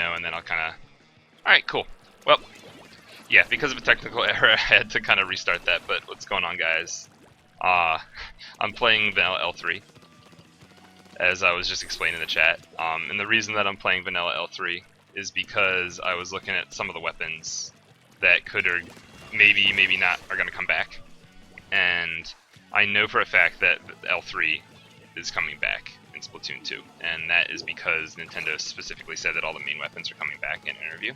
know, and then I'll kind of... Alright, cool. Well, yeah, because of a technical error, I had to kind of restart that, but what's going on, guys? I'm playing Vanilla L3, as I was just explaining in the chat, and the reason that I'm playing Vanilla L3 is because I was looking at some of the weapons that could or maybe not are going to come back, and I know for a fact that L3 is coming back in Splatoon 2, and that is because Nintendo specifically said that all the main weapons are coming back in an interview.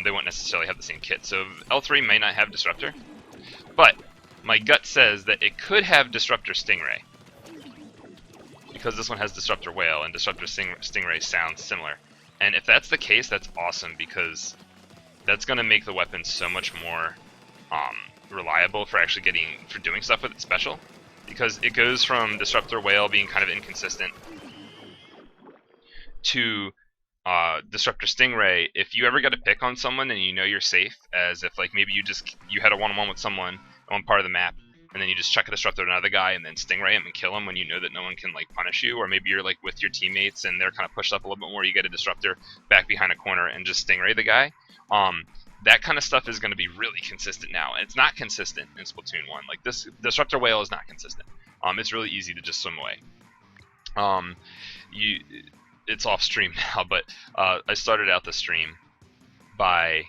They won't necessarily have the same kit, so L3 may not have Disruptor, but my gut says that it could have Disruptor Stingray, because this one has Disruptor Whale, and Disruptor Stingray sounds similar. And if that's the case, that's awesome, because that's going to make the weapon so much more reliable for actually doing stuff with it special, because it goes from Disruptor Whale being kind of inconsistent to Disruptor Stingray. If you ever get a pick on someone and you know you're safe, as if like maybe you had a one-on-one with someone on one part of the map, and then you just chuck a Disruptor to another guy and then Stingray him and kill him when you know that no one can like punish you, or maybe you're like with your teammates and they're kind of pushed up a little bit more, you get a Disruptor back behind a corner and just Stingray the guy. That kind of stuff is going to be really consistent now. And it's not consistent in Splatoon 1. Like, this Disruptor Whale is not consistent. It's really easy to just swim away. It's off stream now, but I started out the stream by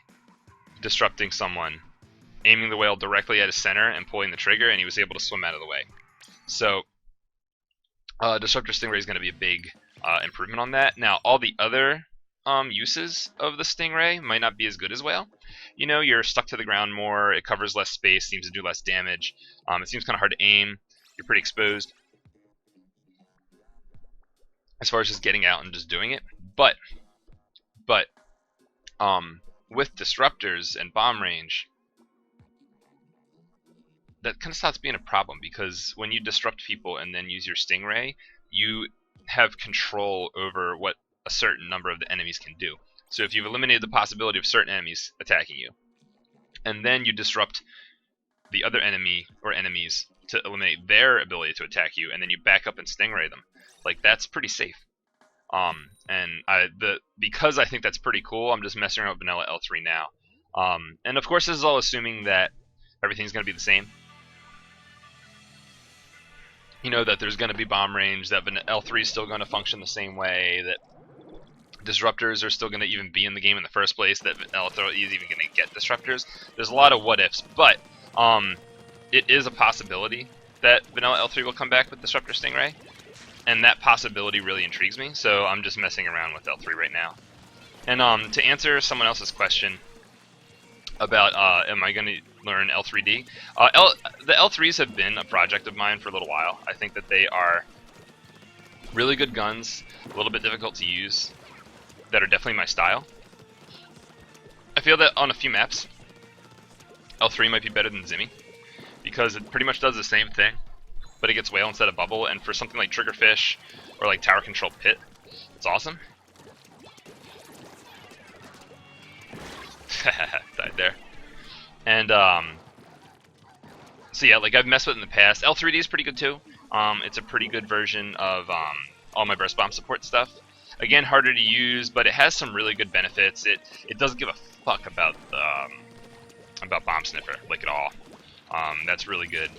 disrupting someone, aiming the whale directly at his center and pulling the trigger, and he was able to swim out of the way. So Disruptor Stingray is going to be a big improvement on that. Now, all the other uses of the Stingray might not be as good as Whale. You know, you're stuck to the ground more, it covers less space, seems to do less damage, it seems kind of hard to aim, you're pretty exposed as far as just getting out and just doing it. But with disruptors and bomb range, that kind of stops being a problem, because when you disrupt people and then use your Stingray, you have control over what a certain number of the enemies can do. So if you've eliminated the possibility of certain enemies attacking you, and then you disrupt the other enemy or enemies to eliminate their ability to attack you, and then you back up and Stingray them, like, that's pretty safe. Because I think that's pretty cool, I'm just messing around with Vanilla L3 now. And of course, this is all assuming that everything's going to be the same. You know, that there's going to be bomb range, that L3 is still going to function the same way, that disruptors are still going to even be in the game in the first place, that L3 is even going to get disruptors. There's a lot of what ifs, but it is a possibility that Vanilla L3 will come back with Disruptor Stingray, and that possibility really intrigues me, so I'm just messing around with L3 right now. And to answer someone else's question about am I going to learn L3D, the L3s have been a project of mine for a little while. I think that they are really good guns, a little bit difficult to use, that are definitely my style. I feel that on a few maps, L3 might be better than Zimmy, because it pretty much does the same thing, but it gets Whale instead of Bubble, and for something like Triggerfish or like Tower Control Pit, it's awesome. Died there. And so yeah, like, I've messed with it in the past. L3D is pretty good too. It's a pretty good version of all my burst bomb support stuff. Again, harder to use, but it has some really good benefits. It doesn't give a fuck about Bomb Sniffer, like, at all. That's really good.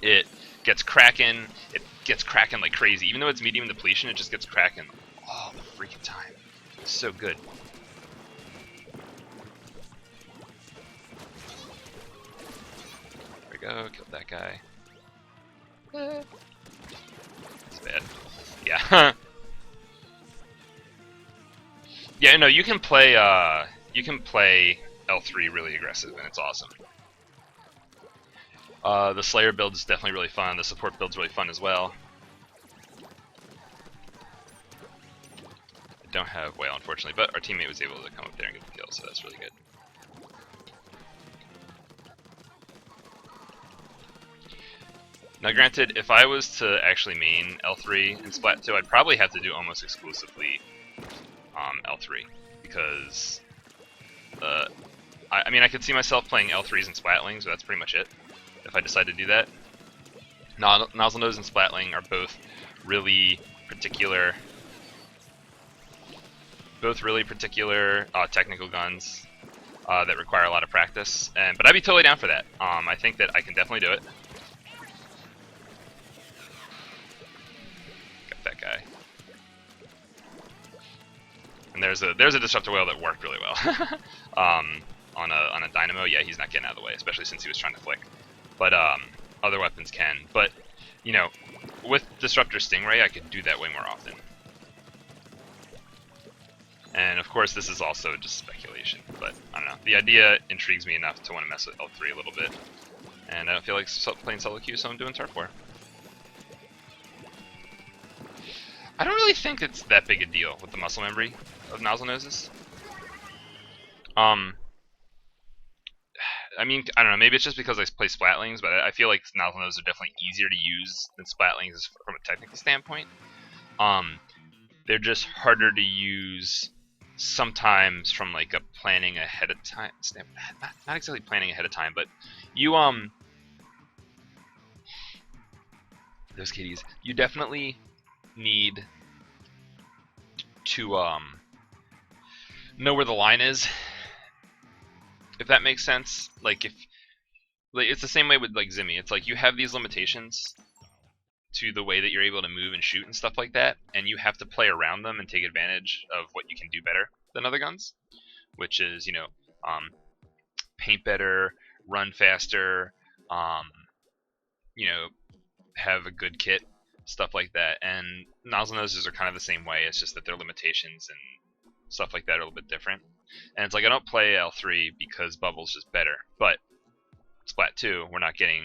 It gets cracking. It gets cracking like crazy. Even though it's medium depletion, it just gets cracking all the freaking time. It's so good. There we go. Killed that guy. It's bad. Yeah. Yeah, no, you can play L3 really aggressive, and it's awesome. The Slayer build is definitely really fun. The support build's really fun as well. I don't have Whale, unfortunately, but our teammate was able to come up there and get the kill, so that's really good. Now, granted, if I was to actually main L3 in Splat 2, I'd probably have to do almost exclusively L3, because I mean, I could see myself playing L3s and Splatlings, but that's pretty much it if I decide to do that. Nozzle Nose and Splatling are both really particular both really particular technical guns that require a lot of practice. But I'd be totally down for that. I think that I can definitely do it. Got that guy. And there's a disruptor whale that worked really well. On a dynamo, yeah, he's not getting out of the way, especially since he was trying to flick. But other weapons can. But you know, with disruptor stingray, I could do that way more often. And of course, this is also just speculation, but I don't know. The idea intrigues me enough to want to mess with L3 a little bit. And I don't feel like playing solo queue, so I'm doing Turf War. I don't really think it's that big a deal with the muscle memory of nozzle noses. I mean, I don't know, maybe it's just because I play Splatlings, but I feel like nozzle noses are definitely easier to use than Splatlings from a technical standpoint. They're just harder to use sometimes from like a planning ahead of time not exactly planning ahead of time, but you those kitties, you definitely need to know where the line is, if that makes sense. Like it's the same way with like Zimmy. It's like you have these limitations to the way that you're able to move and shoot and stuff like that, and you have to play around them and take advantage of what you can do better than other guns, which is, you know, paint better, run faster, you know, have a good kit, stuff like that. And nozzle noses are kind of the same way. It's just that their limitations and stuff like that are a little bit different. And it's like I don't play L3 because Bubble's just better, but Splat 2, we're not getting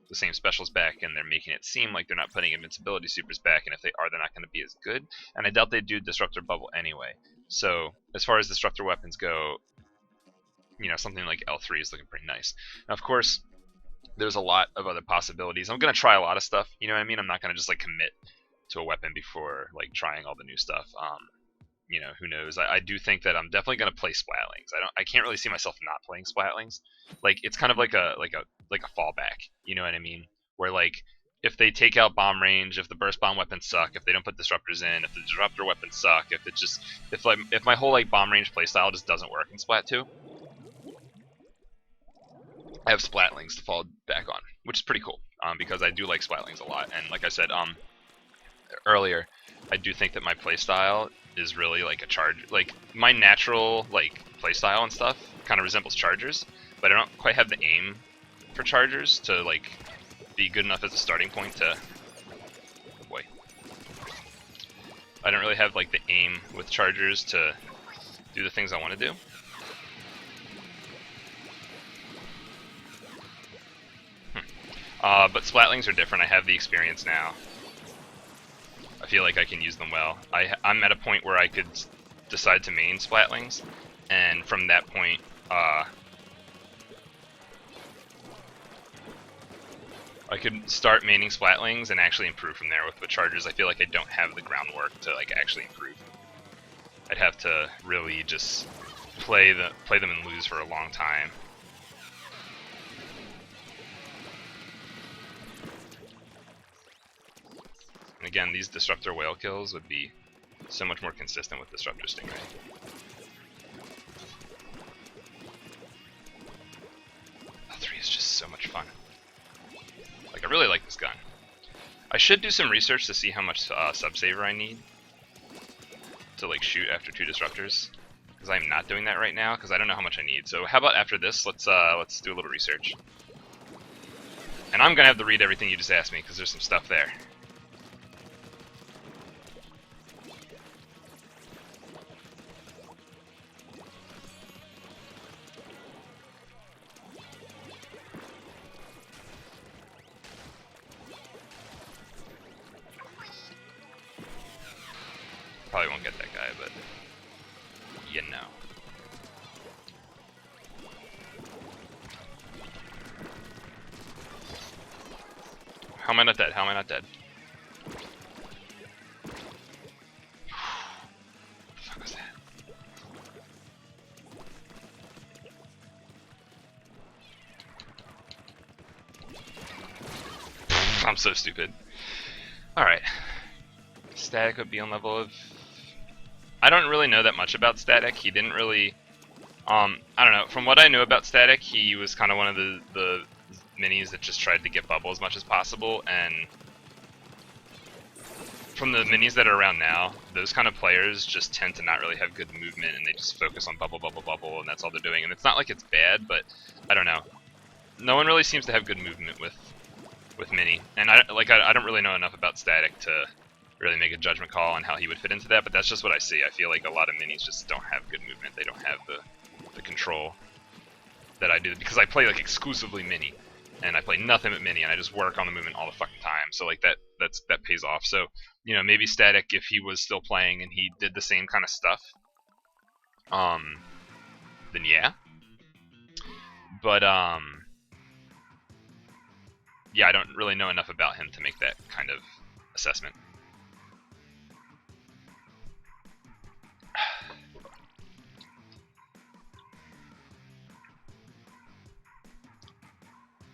the same specials back, and they're making it seem like they're not putting invincibility supers back, and if they are, they're not going to be as good. And I doubt they do Disruptor Bubble anyway. So as far as Disruptor weapons go, you know, something like L3 is looking pretty nice. Now, of course, there's a lot of other possibilities. I'm going to try a lot of stuff, you know what I mean? I'm not going to just like commit to a weapon before like trying all the new stuff. You know, who knows? I do think that I'm definitely going to play Splatlings. I can't really see myself not playing Splatlings. Like it's kind of like a fallback. You know what I mean? Where like if they take out bomb range, if the burst bomb weapons suck, if they don't put disruptors in, if the disruptor weapons suck, if my whole like bomb range playstyle just doesn't work in Splat 2, I have Splatlings to fall back on, which is pretty cool. Because I do like Splatlings a lot, and like I said earlier, I do think that my playstyle is really like a charge. Like my natural like playstyle and stuff kind of resembles chargers, but I don't quite have the aim for chargers to like be good enough as a starting point to. Oh boy, I don't really have like the aim with chargers to do the things I want to do. But Splatlings are different. I have the experience now. I feel like I can use them well. I'm at a point where I could decide to main Splatlings, and from that point, I could start maining Splatlings and actually improve from there. With the chargers, I feel like I don't have the groundwork to like actually improve. I'd have to really just play them and lose for a long time. And again, these Disruptor whale kills would be so much more consistent with Disruptor Stingray. L3 is just so much fun. Like, I really like this gun. I should do some research to see how much sub-saver I need to like shoot after 2 Disruptors, because I'm not doing that right now, because I don't know how much I need. So how about after this, let's do a little research. And I'm going to have to read everything you just asked me, because there's some stuff there. Probably won't get that guy, but you know. How am I not dead? How am I not dead? What the fuck was that? I'm so stupid. Alright. Static would be on level of I don't really know that much about Static. He didn't really, I don't know. From what I knew about Static, he was kind of one of the minis that just tried to get bubble as much as possible, and from the minis that are around now, those kind of players just tend to not really have good movement, and they just focus on bubble, bubble, bubble, and that's all they're doing. And it's not like it's bad, but I don't know. No one really seems to have good movement with Mini, and I don't really know enough about Static to really make a judgment call on how he would fit into that. But that's just what I see. I feel like a lot of minis just don't have good movement. They don't have the control that I do, because I play like exclusively Mini, and I play nothing but Mini, and I just work on the movement all the fucking time. So like that pays off. So you know, maybe Static, if he was still playing and he did the same kind of stuff, then yeah. But yeah, I don't really know enough about him to make that kind of assessment.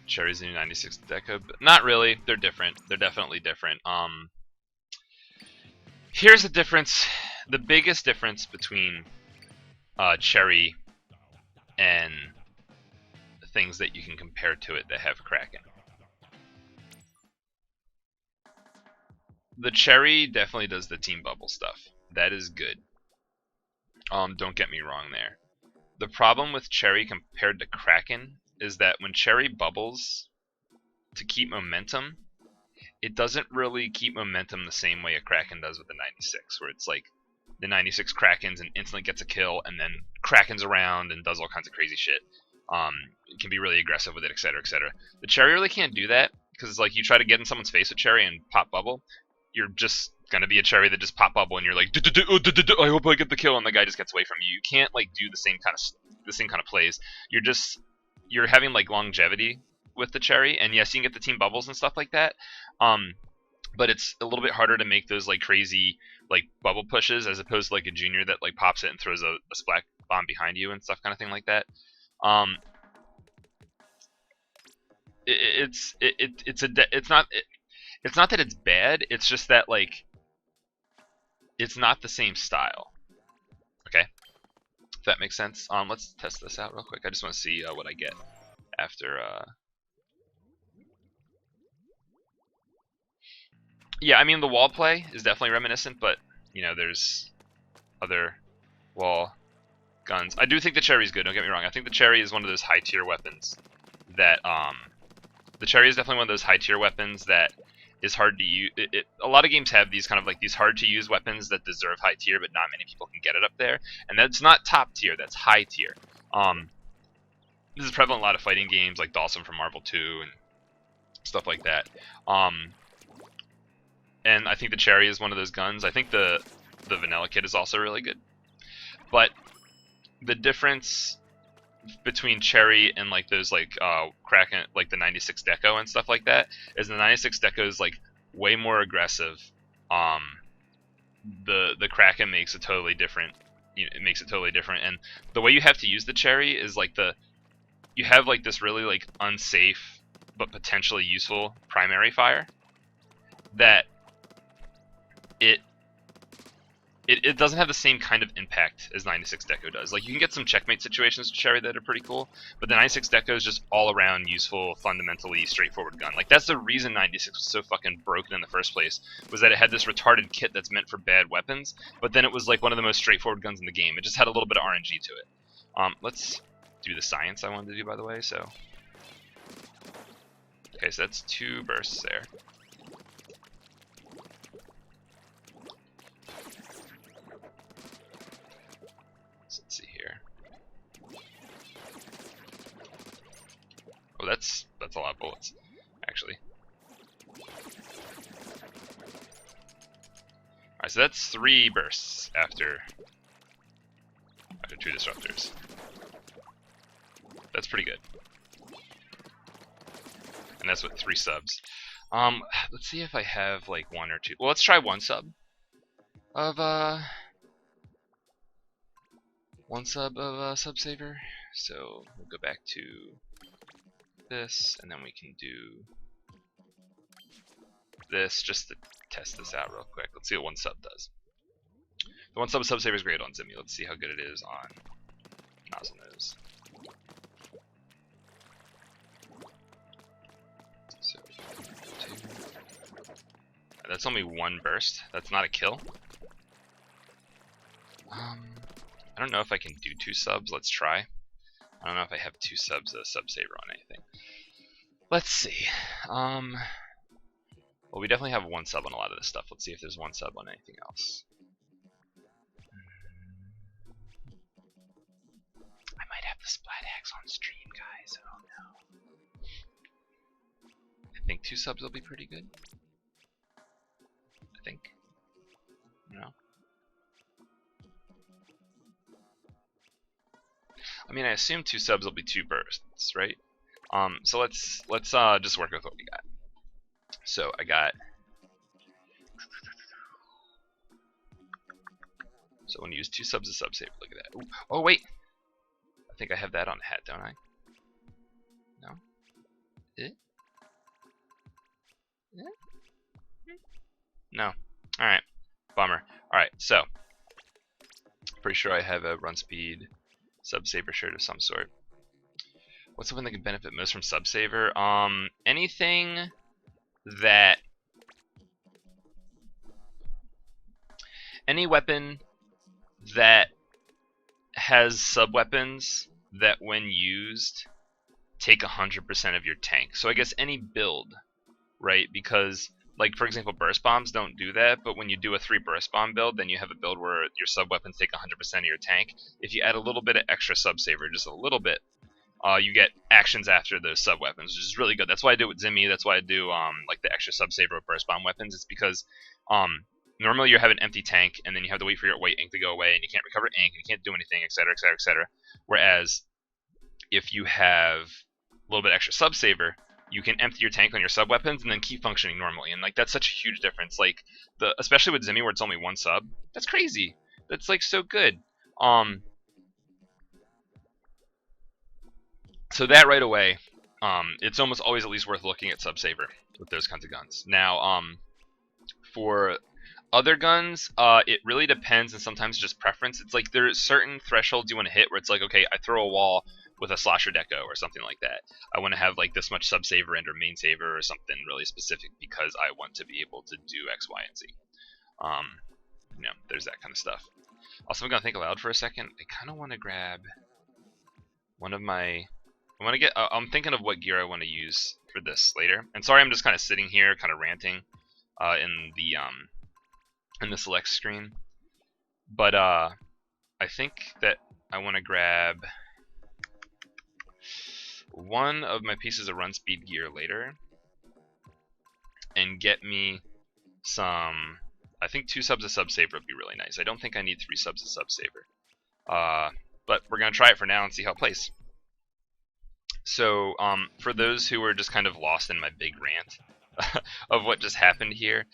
Cherry's the new 96 Deca, but not really. They're different. They're definitely different. Here's the difference. The biggest difference between Cherry and things that you can compare to it that have Kraken. The Cherry definitely does the team bubble stuff. That is good. Don't get me wrong there. The problem with Cherry compared to Kraken is that when Cherry bubbles to keep momentum, it doesn't really keep momentum the same way a Kraken does with the 96, where it's like the 96 Krakens and instantly gets a kill, and then Krakens around and does all kinds of crazy shit. It can be really aggressive with it, etc., etc. The Cherry really can't do that, because it's like you try to get in someone's face with Cherry and pop bubble, you're just gonna be a Cherry that just pop bubble, and you're like, I hope I get the kill, and the guy just gets away from you. You can't like do the same kind of plays. You're having like longevity with the Cherry, and yes, you can get the team bubbles and stuff like that. But it's a little bit harder to make those like crazy like bubble pushes as opposed to like a junior that like pops it and throws a splat bomb behind you and stuff, kind of thing like that. It's not that it's bad. It's just that like it's not the same style. Okay, if that makes sense. Let's test this out real quick. I just want to see what I get after. Yeah, I mean the wall play is definitely reminiscent, but you know there's other wall guns. I do think the Cherry's good. Don't get me wrong. I think the Cherry is one of those high tier weapons that the Cherry is definitely one of those high tier weapons that is hard to use. A lot of games have these kind of like these hard to use weapons that deserve high tier, but not many people can get it up there. And that's not top tier. That's high tier. This is prevalent in a lot of fighting games like Dawson from Marvel 2 and stuff like that. And I think the Cherry is one of those guns. I think the Vanilla Kit is also really good. But the difference between Cherry and like those like Kraken, like the 96 Deco and stuff like that, is the 96 Deco is like way more aggressive. The Kraken makes it totally different. It makes it totally different, and the way you have to use the Cherry is like you have like this really like unsafe but potentially useful primary fire that it doesn't have the same kind of impact as 96 Deco does. Like you can get some checkmate situations with Cherry that are pretty cool, but the 96 Deco is just all around useful, fundamentally straightforward gun. Like that's the reason 96 was so fucking broken in the first place, was that it had this retarded kit that's meant for bad weapons, but then it was like one of the most straightforward guns in the game. It just had a little bit of RNG to it. Let's do the science I wanted to do, by the way. So okay, so that's 2 bursts there. Let's see here. Oh, that's a lot of bullets, actually. Alright, so that's 3 bursts after 2 disruptors. That's pretty good. And that's with 3 subs. Let's see if I have like 1 or 2. Well, let's try 1 sub of Subsaver. So we'll go back to this, and then we can do this just to test this out real quick. Let's see what 1 sub does. The one sub-saver is great on Zimmy. Let's see how good it is on Nozzle Nose. So, 2. That's only 1 burst. That's not a kill. I don't know if I can do 2 subs. Let's try. I don't know if I have 2 subs of sub-saver on anything. Let's see. Well, we definitely have 1 sub on a lot of this stuff. Let's see if there's 1 sub on anything else. I might have the Splat axe on stream, guys. Oh no. I think 2 subs will be pretty good. I think. No. I mean, I assume 2 subs will be 2 bursts, right? So let's just work with what we got. So I got. So I want to use 2 subs of sub-saver. Look at that. Ooh. Oh wait. I think I have that on the hat, don't I? No. No. All right. Bummer. All right. So pretty sure I have a run speed sub-saver shirt of some sort. What's the one that can benefit most from sub-saver? Anything that any weapon that has sub-weapons that when used take 100% of your tank. So I guess any build, right? Because like for example burst bombs don't do that, but when you do a 3 burst bomb build, then you have a build where your sub-weapons take 100% of your tank. If you add a little bit of extra sub-saver, just a little bit, you get actions after those sub-weapons, which is really good. That's why I do it with Zimmy. That's why I do like the extra sub-saver with burst bomb weapons. It's because normally you have an empty tank, and then you have to wait for your white ink to go away, and you can't recover ink, and you can't do anything, etc., etc., etc. Whereas if you have a little bit extra sub-saver, you can empty your tank on your sub-weapons and then keep functioning normally. And like that's such a huge difference. Like especially with Zimmy where it's only 1 sub. That's crazy. That's like so good. So that right away, it's almost always at least worth looking at sub-saver with those kinds of guns. Now, for other guns, it really depends, and sometimes just preference. It's like there's certain thresholds you want to hit where it's like, okay, I throw a wall with a slasher deco or something like that. I want to have like this much sub-saver and or main saver or something really specific because I want to be able to do X, Y, and Z. You know, there's that kind of stuff. Also, I'm gonna think aloud for a second. I kind of want to grab one of my. I'm thinking of what gear I want to use for this later. And sorry, I'm just kind of sitting here, kind of ranting, in the select screen. But I think that I want to grab one of my pieces of run speed gear later, and get me some. I think 2 subs of sub-saver would be really nice. I don't think I need 3 subs of sub-saver. But we're gonna try it for now and see how it plays. So, for those who were just kind of lost in my big rant of what just happened here,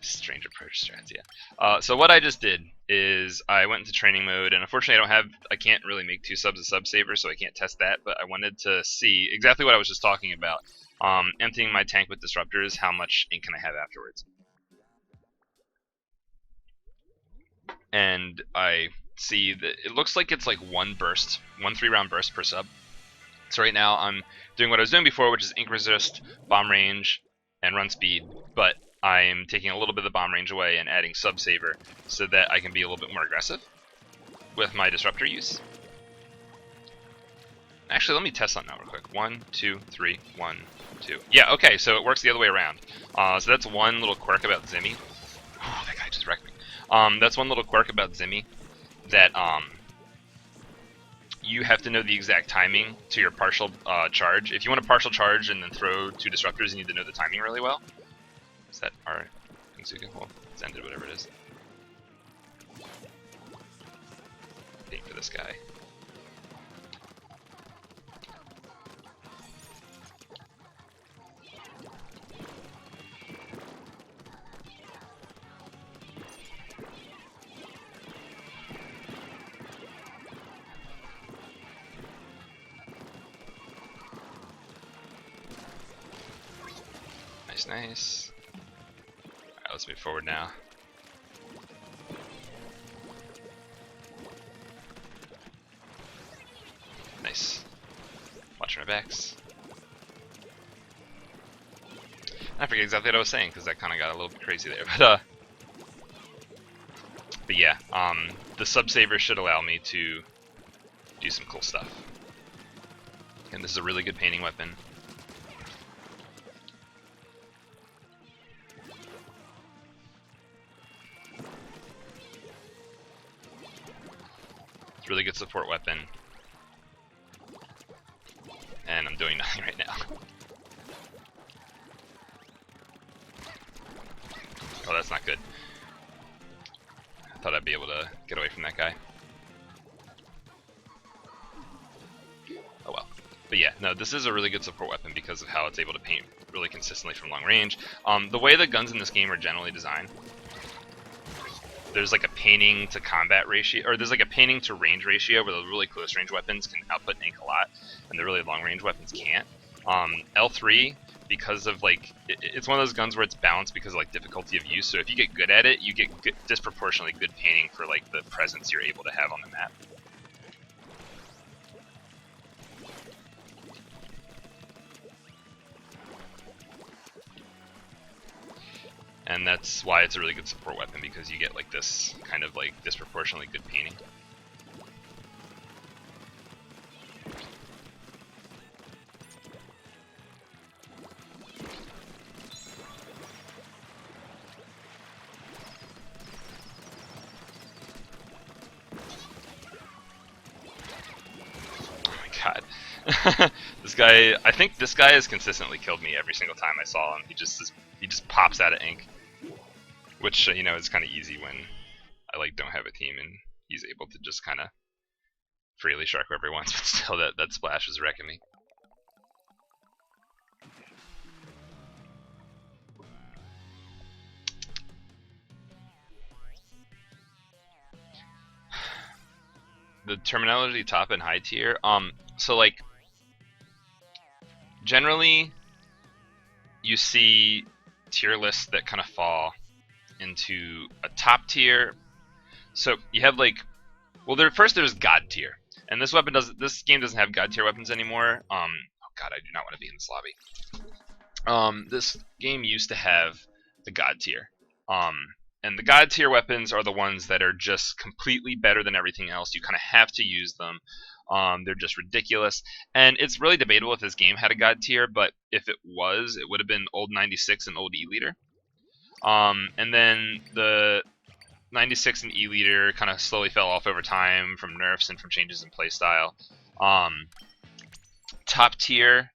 strange approach strats, yeah. So what I just did is I went into training mode, and unfortunately I can't really make 2 subs of sub-saver, so I can't test that, but I wanted to see exactly what I was just talking about. Emptying my tank with disruptors, how much ink can I have afterwards? And I see that it looks like it's like 1 burst, 1 3-round burst per sub. So right now I'm doing what I was doing before, which is ink resist, bomb range, and run speed, but I'm taking a little bit of the bomb range away and adding sub-saver so that I can be a little bit more aggressive with my disruptor use. Actually, let me test that now real quick. 1, 2, 3, 1, 2. Yeah, okay, so it works the other way around. So that's one little quirk about Zimmy. Oh, that guy just wrecked me. That's one little quirk about Zimmy, that you have to know the exact timing to your partial charge. If you want a partial charge and then throw 2 disruptors, you need to know the timing really well. Is that our Kingsuga? Well, it's ended, whatever it is. Waiting for this guy. Nice. Alright, let's move forward now. flashbacks. I forget exactly what I was saying because that kind of got a little bit crazy there, but yeah, the sub-saver should allow me to do some cool stuff. And this is a really good painting weapon. It's a really good support weapon. And I'm doing nothing right now. Oh, that's not good. I thought I'd be able to get away from that guy. Oh well. But yeah, no, this is a really good support weapon because of how it's able to paint really consistently from long range. The way the guns in this game are generally designed, there's like a painting to combat ratio, or there's like a painting to range ratio where the really close range weapons can output ink a lot, and the really long range weapons can't. L3, because of like, it's one of those guns where it's balanced because of like difficulty of use, so if you get good at it, you get disproportionately good painting for like the presence you're able to have on the map. And that's why it's a really good support weapon, because you get like this kind of like disproportionately good painting. Oh my god. This guy, I think this guy has consistently killed me every single time I saw him. He just pops out of ink. Which, you know, is kind of easy when I like don't have a team and he's able to just kind of freely shark wherever he wants, but still that splash is wrecking me. The terminology top and high tier, so like generally you see tier lists that kind of fall into a top tier. So you have like, well, there's god tier, and this game doesn't have god tier weapons anymore. Oh god, I do not want to be in this lobby. This game used to have the god tier, and the god tier weapons are the ones that are just completely better than everything else. You kind of have to use them. They're just ridiculous, and it's really debatable if this game had a god tier, but if it was, it would have been old 96 and old E-liter. And then the 96 and E-liter kind of slowly fell off over time from nerfs and from changes in playstyle. Top tier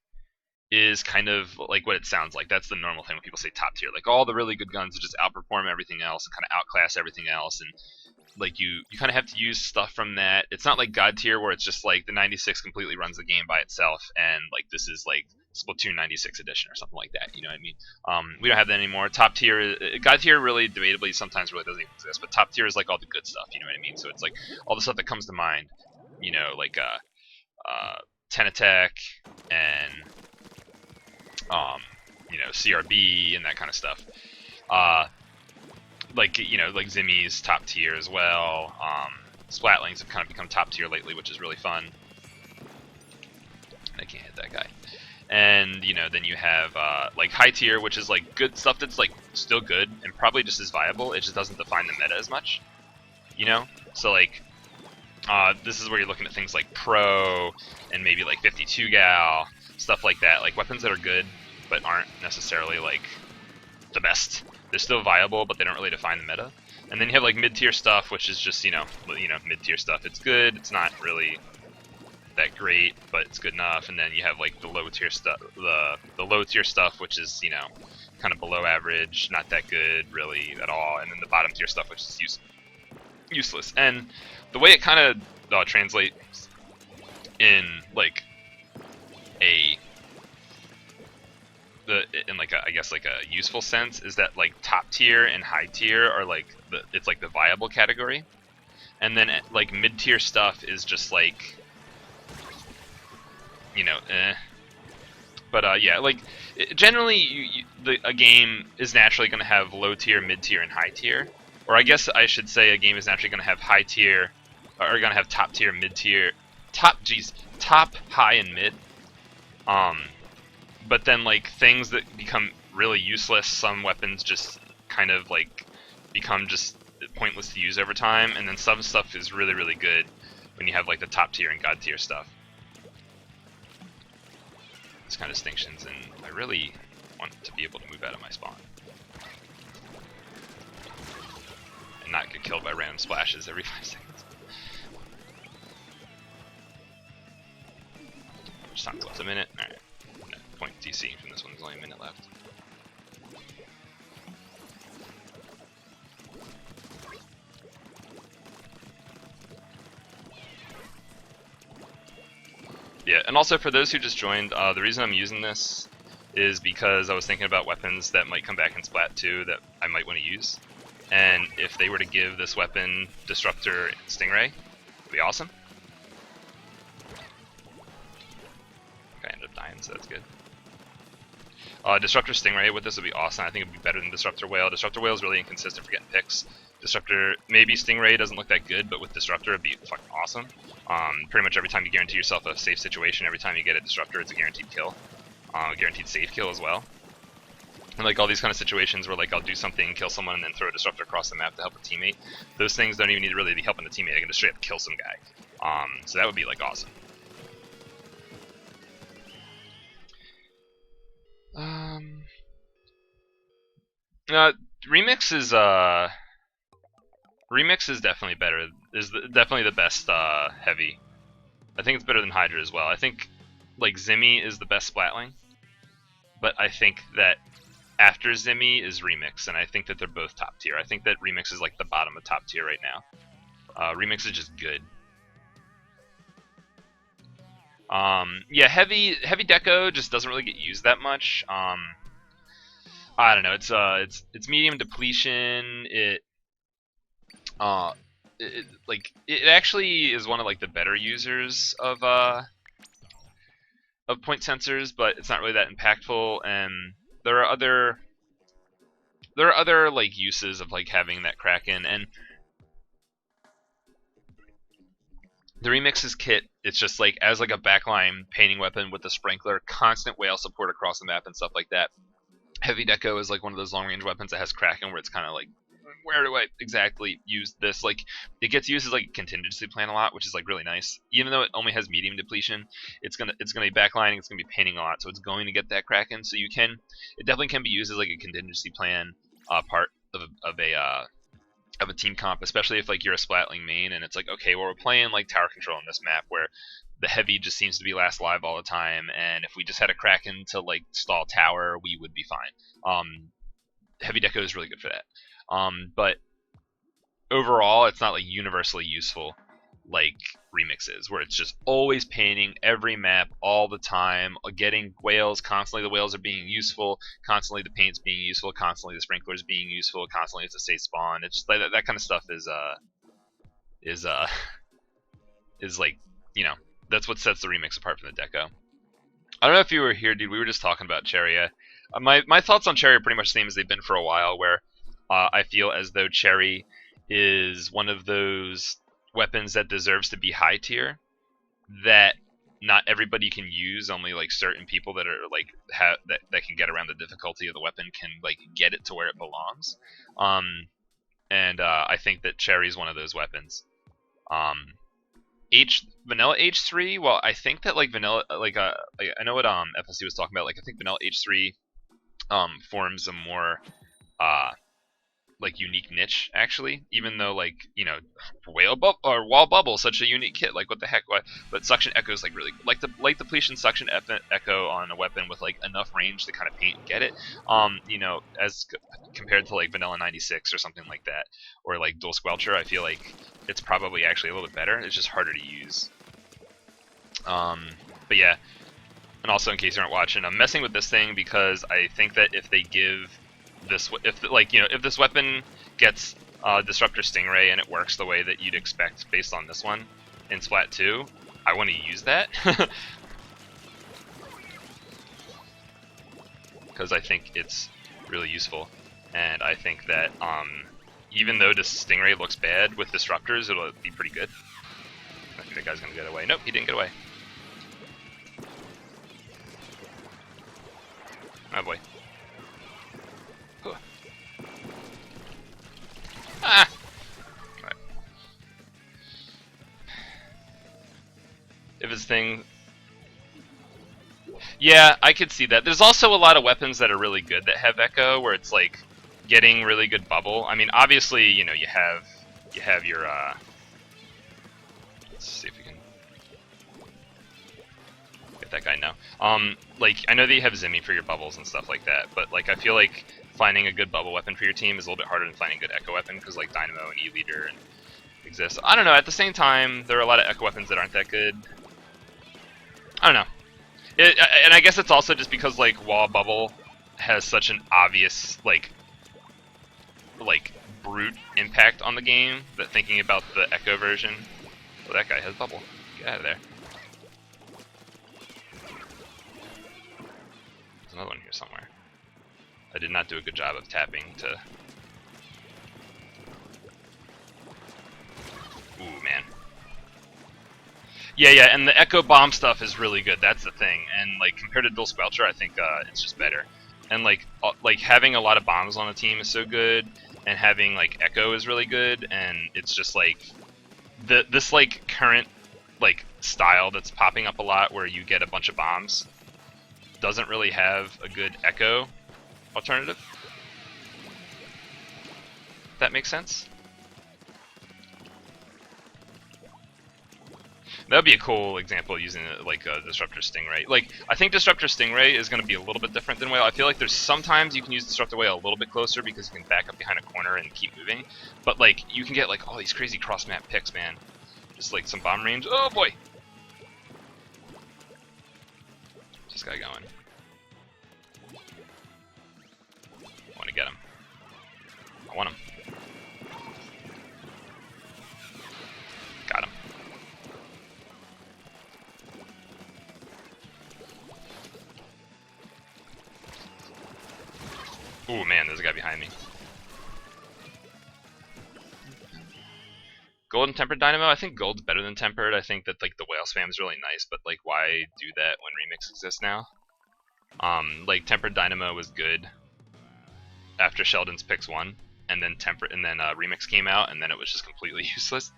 is kind of like what it sounds like. That's the normal thing when people say top tier. Like all the really good guns just outperform everything else and kind of outclass everything else. And like you kind of have to use stuff from that. It's not like god tier where it's just like the 96 completely runs the game by itself and like this is like Splatoon 96 edition or something like that, you know what I mean? We don't have that anymore. Top tier, god tier really debatably sometimes really doesn't even exist, but top tier is like all the good stuff, you know what I mean? So it's like all the stuff that comes to mind, you know, like 10 attack and you know, CRB and that kind of stuff. Like, you know, like Zimmies top tier as well. Splatlings have kind of become top tier lately, which is really fun. I can't hit that guy. And, you know, then you have like high tier, which is like good stuff that's like still good and probably just as viable. It just doesn't define the meta as much, you know? So like this is where you're looking at things like pro and maybe like 52 gal, stuff like that, like weapons that are good but aren't necessarily like the best. They're still viable, but they don't really define the meta. And then you have like mid-tier stuff, which is just, you know, mid-tier stuff. It's good, it's not really that great, but it's good enough. And then you have like the low-tier stuff, the low-tier stuff, which is, you know, kind of below average, not that good really at all. And then the bottom-tier stuff, which is useless. And the way it kind of translates in like in like I guess like a useful sense is that like top tier and high tier are like it's like the viable category, and then like mid tier stuff is just like, you know, But yeah, like generally a game is naturally going to have low tier, mid tier, and high tier, or I guess I should say a game is naturally going to have high tier, or going to have top tier, mid tier, top, high, and mid. But then like things that become really useless, some weapons just kind of like become just pointless to use over time, and then some stuff is really, really good when you have like the top tier and god tier stuff. These kind of distinctions, and I really want to be able to move out of my spawn and not get killed by random splashes every 5 seconds. Just time left a minute. Alright. No point DCing from this one, there's only a minute left. Yeah, and also for those who just joined, the reason I'm using this is because I was thinking about weapons that might come back in Splat 2 that I might want to use. And if they were to give this weapon Disruptor Stingray, it'd be awesome. I ended up dying, so that's good. Disruptor Stingray with this would be awesome. I think it would be better than Disruptor Whale. Disruptor Whale is really inconsistent for getting picks. Disruptor, maybe Stingray doesn't look that good, but with Disruptor it'd be fucking awesome. Pretty much every time you guarantee yourself a safe situation, every time you get a Disruptor, it's a guaranteed kill. Guaranteed safe kill as well. And like all these kind of situations where like I'll do something, kill someone, and then throw a Disruptor across the map to help a teammate. Those things don't even need to really be helping the teammate. I can just straight up kill some guy. So that would be like awesome. Remix is definitely better. Definitely the best heavy. I think it's better than Hydra as well. I think like Zimmy is the best Splatling, but I think that after Zimmy is Remix, and I think that they're both top tier. I think that Remix is like the bottom of top tier right now. Remix is just good. Yeah, heavy deco just doesn't really get used that much. I don't know. It's medium depletion. It actually is one of like the better users of point sensors, but it's not really that impactful. And there are other like uses of like having that Kraken, and the Remix's kit, it's just like as like a backline painting weapon with the sprinkler, constant whale support across the map and stuff like that. Heavy deco is like one of those long range weapons that has Kraken, where it's kind of like, where do I exactly use this? Like, it gets used as like a contingency plan a lot, which is like really nice. Even though it only has medium depletion, it's gonna be backlining, it's gonna be painting a lot, so it's going to get that Kraken. So it definitely can be used as like a contingency plan part of a team comp, especially if like you're a Splatling main and it's like, okay, well we're playing like tower control on this map where the heavy just seems to be last live all the time, and if we just had a Kraken to like stall tower, we would be fine. Heavy deco is really good for that. But overall, it's not like universally useful like Remix is, where it's just always painting every map all the time, getting whales constantly. The whales are being useful constantly. The paint's being useful constantly. The sprinklers being useful constantly. It's a safe spawn. It's just like that kind of stuff is like, you know, that's what sets the Remix apart from the deco. I don't know if you were here, dude. We were just talking about Cherry. My thoughts on Cherry are pretty much the same as they've been for a while, where I feel as though Cherry is one of those weapons that deserves to be high tier, that not everybody can use. Only like certain people that are like that can get around the difficulty of the weapon can like get it to where it belongs. I think that Cherry is one of those weapons. Vanilla H3. Well, I think that like vanilla, like I know what FLC was talking about. Like I think Vanilla H3 forms a more like unique niche, actually, even though like, you know, wall bubble, such a unique kit, like what the heck, what? But suction echo is like really like the light depletion suction echo on a weapon with like enough range to kind of paint and get it, you know, as compared to like Vanilla 96 or something like that, or like Dual Squelcher. I feel like it's probably actually a little bit better. It's just harder to use. But yeah, and also in case you aren't watching, I'm messing with this thing because I think that if they give this, if this weapon gets Disruptor Stingray and it works the way that you'd expect based on this one in Splat 2, I want to use that because I think it's really useful, and I think that even though this Stingray looks bad with Disruptors, it'll be pretty good. I think that guy's gonna get away. Nope, he didn't get away. Oh boy. Huh. Ah! Right. If his thing... Yeah, I could see that. There's also a lot of weapons that are really good that have echo, where it's like getting really good bubble. I mean, obviously, you know, you have your let's see if we can get that guy now. Like I know that you have Zimmy for your bubbles and stuff like that, but like I feel like finding a good bubble weapon for your team is a little bit harder than finding a good echo weapon because like Dynamo and E-Leader and exists. I don't know. At the same time, there are a lot of echo weapons that aren't that good. I don't know. And I guess it's also just because like wall bubble has such an obvious like brute impact on the game that thinking about the echo version. Well, that guy has bubble. Get out of there. There's another one here somewhere. I did not do a good job of tapping to. Ooh, man. Yeah, and the Echo Bomb stuff is really good. That's the thing. And like compared to Dual Squelcher, I think it's just better. And like having a lot of bombs on the team is so good, and having like Echo is really good. And it's just like this like current like style that's popping up a lot, where you get a bunch of bombs, doesn't really have a good Echo alternative. If that makes sense. That would be a cool example of using like a Disruptor Stingray. Like, I think Disruptor Stingray is going to be a little bit different than Whale. I feel like there's sometimes you can use Disruptor Whale a little bit closer because you can back up behind a corner and keep moving. But like, you can get like all these crazy cross-map picks, man. Just like some bomb range. Oh boy! This guy going. I want to get him. I want him. Got him. Ooh, man, there's a guy behind me. Gold and Tempered Dynamo? I think Gold's better than Tempered. I think that like the whale spam is really nice, but like why do that when Remix exists now? Like Tempered Dynamo was good after Sheldon's Picks 1, and then Remix came out, and then it was just completely useless.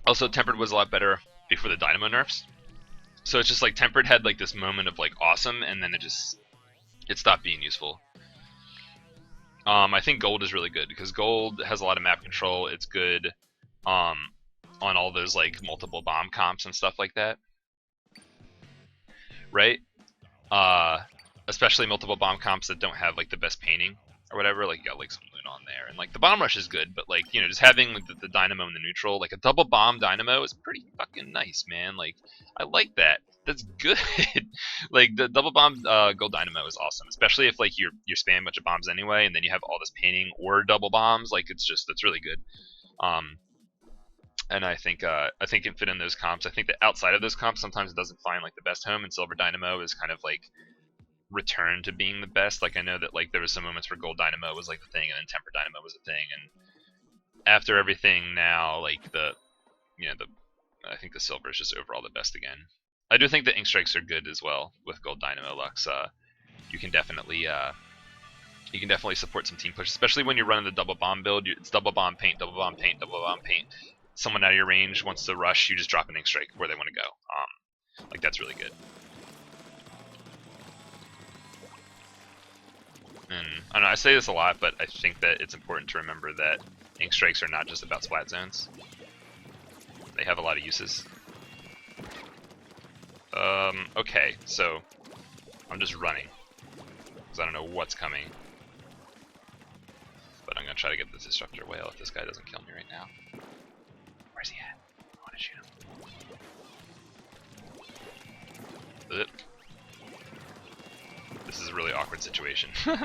Also, Tempered was a lot better before the Dynamo nerfs. So it's just like Tempered had like this moment of like awesome, and then it stopped being useful. I think Gold is really good because Gold has a lot of map control. It's good on all those like multiple bomb comps and stuff like that, right? Especially multiple bomb comps that don't have like the best painting or whatever. Like you got like some loot on there, and like the bomb rush is good, but like, you know, just having like, the dynamo in the neutral, like a double bomb dynamo is pretty fucking nice, man. Like I like that. That's good. Like the double bomb gold dynamo is awesome, especially if like you're spamming a bunch of bombs anyway, and then you have all this painting or double bombs. Like that's really good. And I think it fit in those comps. I think that outside of those comps, sometimes it doesn't find like the best home, and Silver Dynamo is kind of like return to being the best. Like I know that like there was some moments where Gold Dynamo was like the thing, and then Temper Dynamo was the thing, and after everything now, like I think the Silver is just overall the best again. I do think the Ink Strikes are good as well with Gold Dynamo Lux. You can definitely support some team push, especially when you're running the double bomb build. It's double bomb paint, double bomb paint, double bomb paint. Someone out of your range wants to rush, you just drop an Ink Strike where they want to go. Like that's really good. And I don't know, I say this a lot, but I think that it's important to remember that Ink Strikes are not just about splat zones. They have a lot of uses. Okay, so I'm just running because I don't know what's coming, but I'm gonna try to get the Disruptor Whale if this guy doesn't kill me right now. Where's he at? I want to shoot him. This is a really awkward situation. Hello.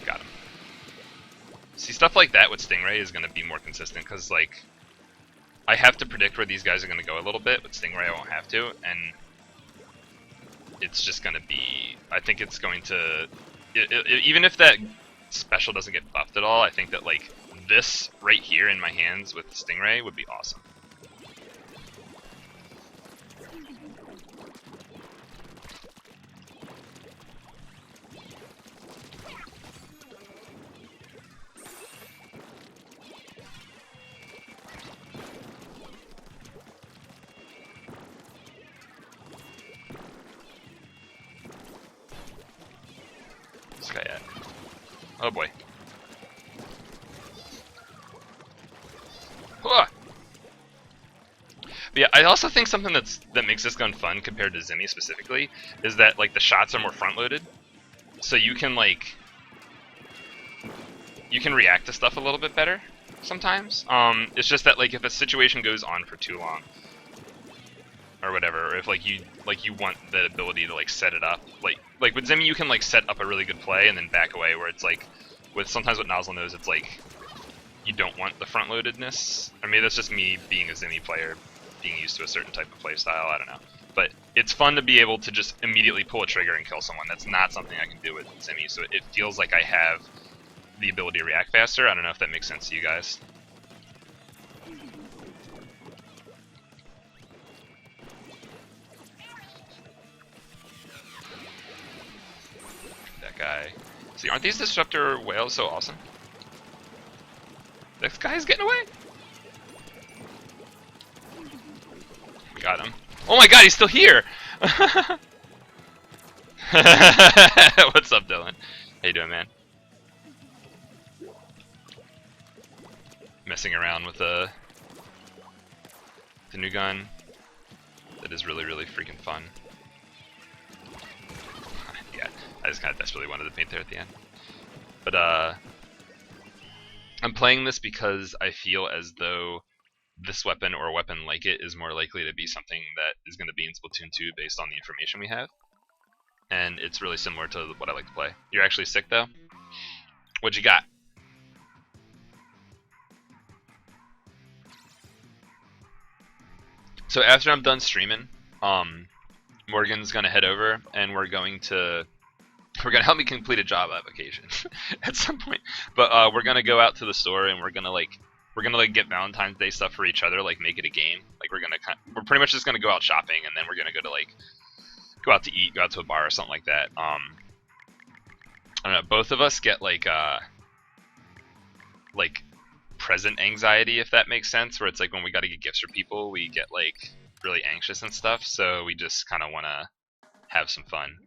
Got him. See, stuff like that with Stingray is going to be more consistent, because, like, I have to predict where these guys are going to go a little bit, but Stingray I won't have to, and it's just going to be... I think it's going to... even if that special doesn't get buffed at all, I think that, like, this right here in my hands with the Stingray would be awesome. This guy at? Oh boy. But yeah, I also think something that makes this gun fun compared to Zimmy specifically is that like the shots are more front loaded, so you can react to stuff a little bit better sometimes. It's just that like if a situation goes on for too long or whatever, or if like you want the ability to like set it up, like with Zimmy you can like set up a really good play and then back away, where it's like sometimes with Nozzle Nose it's like you don't want the front loadedness. I mean, that's just me being a Zimmy player, being used to a certain type of play style, I don't know. But it's fun to be able to just immediately pull a trigger and kill someone. That's not something I can do with Zimmy, so it feels like I have the ability to react faster. I don't know if that makes sense to you guys. That guy. See, aren't these disruptor whales so awesome? This guy's getting away. We got him. Oh my god, he's still here! What's up, Dylan? How you doing, man? Messing around with the new gun. That is really, really freaking fun. Yeah, I just kind of desperately wanted to paint there at the end. But, I'm playing this because I feel as though this weapon or a weapon like it is more likely to be something that is going to be in Splatoon 2 based on the information we have. And it's really similar to what I like to play. You're actually sick though? What'd you got? So after I'm done streaming, Morgan's going to head over and we're going to help me complete a job application at some point. But we're gonna go out to the store and we're gonna get Valentine's Day stuff for each other, like make it a game. Like we're pretty much just gonna go out shopping and then we're gonna go to go out to eat, go out to a bar or something like that. I don't know. Both of us get like present anxiety, if that makes sense. Where it's like when we gotta get gifts for people, we get like really anxious and stuff. So we just kind of wanna have some fun.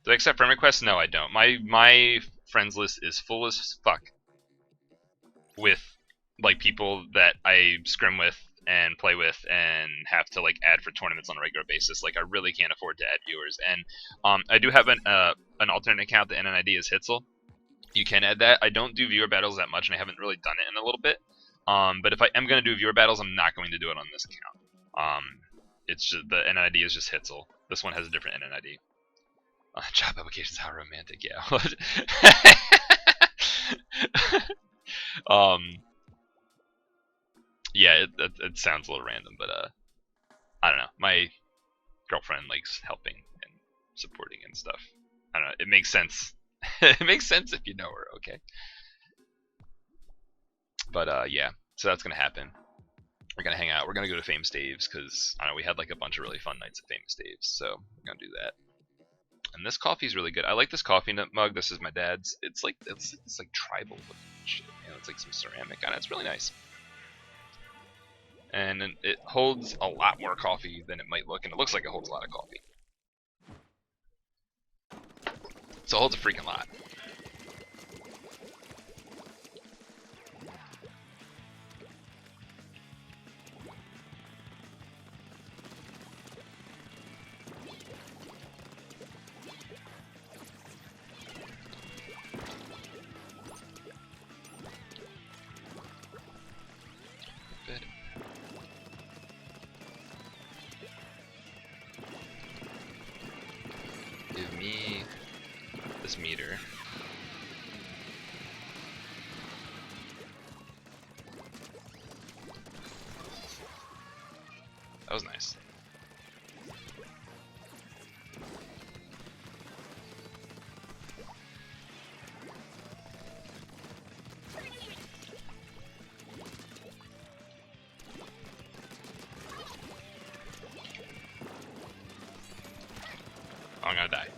Do I accept friend requests? No, I don't. My friends list is full as fuck with like people that I scrim with and play with and have to like add for tournaments on a regular basis. Like I really can't afford to add viewers. And I do have an alternate account. The NNID is Hitzel. You can add that. I don't do viewer battles that much, and I haven't really done it in a little bit. But if I am going to do viewer battles, I'm not going to do it on this account. It's just the NNID is just Hitzel. This one has a different NNID. Job applications, how romantic, yeah. Yeah, it sounds a little random, but I don't know. My girlfriend likes helping and supporting and stuff. I don't know. It makes sense. It makes sense if you know her, okay? But yeah, so that's gonna happen. We're gonna hang out. We're gonna go to Famous Dave's because I don't know, we had like a bunch of really fun nights at Famous Dave's, so we're gonna do that. And this coffee's really good. I like this coffee mug. This is my dad's. It's like tribal looking shit. You know, it's like some ceramic on it. It's really nice. And it holds a lot more coffee than it might look, and it looks like it holds a lot of coffee. So it holds a freaking lot. Give me this meter. That was nice. I'm gonna die.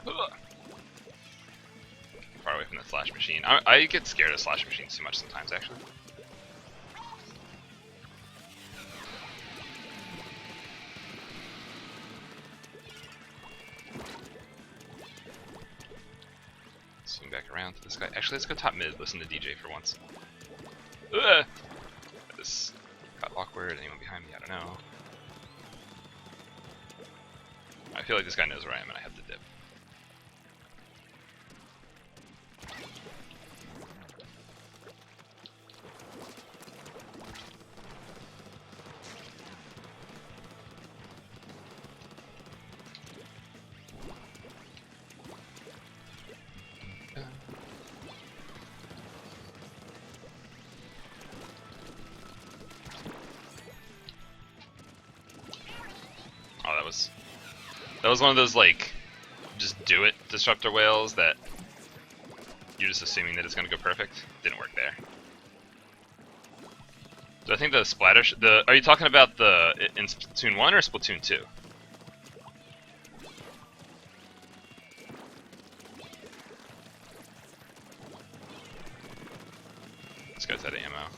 Ugh. Far away from the slash machine. I get scared of slash machines too much sometimes, actually. Swing back around to this guy. Actually, let's go top mid. Listen to DJ for once. Ugh. This got awkward. Anyone behind me? I don't know. I feel like this guy knows where I am and I have to dip. Oh, that was one of those, like, just do it disruptor whales that you're just assuming that it's gonna go perfect. Didn't work there. So I think the splatter. Are you talking about the in Splatoon 1 or Splatoon 2? This guy's out of ammo.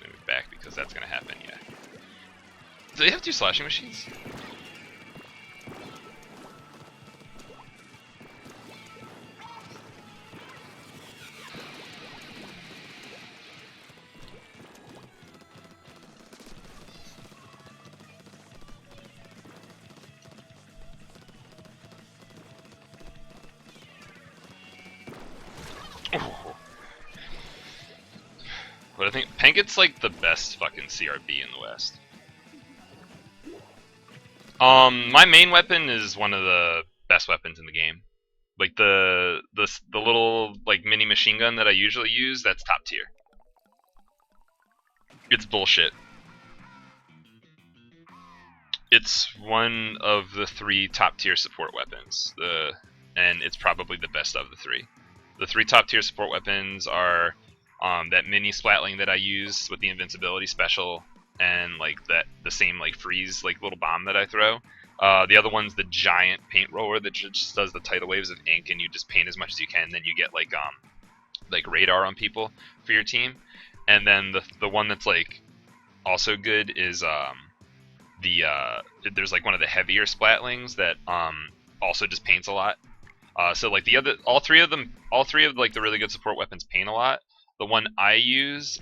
Move back because that's gonna happen. Yeah. Do they have 2 slashing machines? But I think Panket's like the best fucking CRB in the West. My main weapon is one of the best weapons in the game. Like the little like mini machine gun that I usually use, that's top tier. It's bullshit. It's one of the 3 top tier support weapons. And it's probably the best of the 3. The 3 top tier support weapons are that mini splatling that I use with the invincibility special, and like the same like freeze like little bomb that I throw. The other one's the giant paint roller that just does the tidal waves of ink, and you just paint as much as you can. Then you get like radar on people for your team. And then the one that's like also good is there's like one of the heavier splatlings that also just paints a lot. So like all three of like the really good support weapons paint a lot. The one I use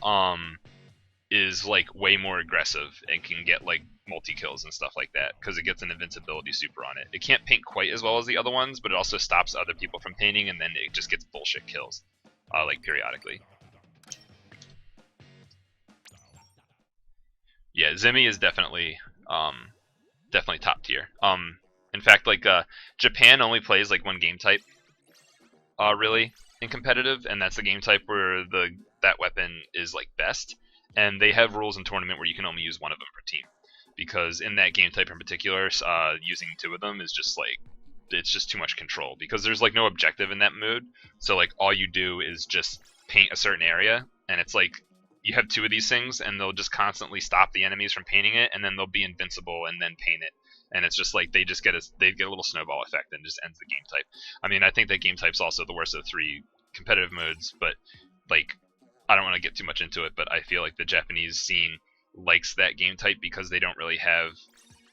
is like way more aggressive and can get like multi-kills and stuff like that because it gets an invincibility super on it. It can't paint quite as well as the other ones, but it also stops other people from painting, and then it just gets bullshit kills like periodically. Yeah, Zimmy is definitely top tier. In fact, like Japan only plays like one game type really in competitive, and that's the game type where that weapon is like best. And they have rules in tournament where you can only use one of them per team, because in that game type in particular, using 2 of them is just like, it's just too much control, because there's like no objective in that mode. So like all you do is just paint a certain area, and it's like you have 2 of these things, and they'll just constantly stop the enemies from painting it, and then they'll be invincible and then paint it. And it's just like they get a little snowball effect and just ends the game type. I mean, I think that game type's also the worst of the 3 competitive modes, but like, I don't want to get too much into it, but I feel like the Japanese scene likes that game type because they don't really have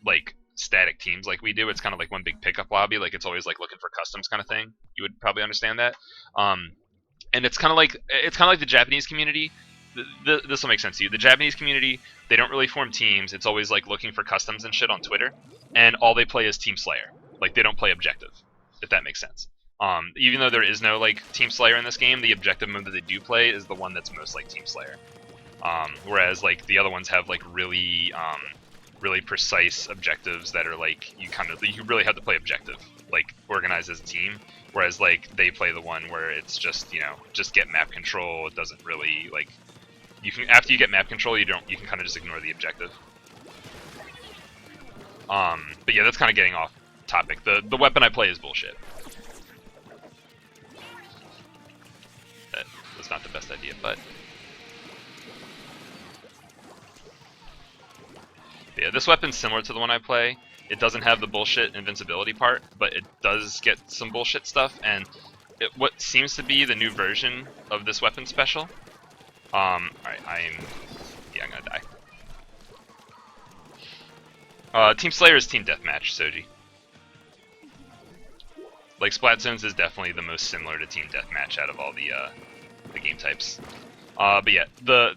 like static teams like we do. It's kind of like one big pickup lobby. Like it's always like looking for customs kind of thing. You would probably understand that. And it's kind of like the Japanese community. This will make sense to you. The Japanese community, they don't really form teams. It's always like looking for customs and shit on Twitter, and all they play is Team Slayer. Like they don't play objective, if that makes sense. Even though there is no like Team Slayer in this game, the objective mode that they do play is the one that's most like Team Slayer. Whereas like the other ones have like really precise objectives that are like you really have to play objective, like organized as a team. Whereas like they play the one where it's just, you know, just get map control. It doesn't really like, you can, after you get map control, you can kind of just ignore the objective. But yeah, that's kind of getting off topic. The weapon I play is bullshit. That was not the best idea, but Yeah, this weapon's similar to the one I play. It doesn't have the bullshit invincibility part, but it does get some bullshit stuff, and what seems to be the new version of this weapon special. Alright, I'm gonna die. Team Slayer is Team Deathmatch, Soji. Like, Splat Zones is definitely the most similar to Team Deathmatch out of all the game types. But yeah,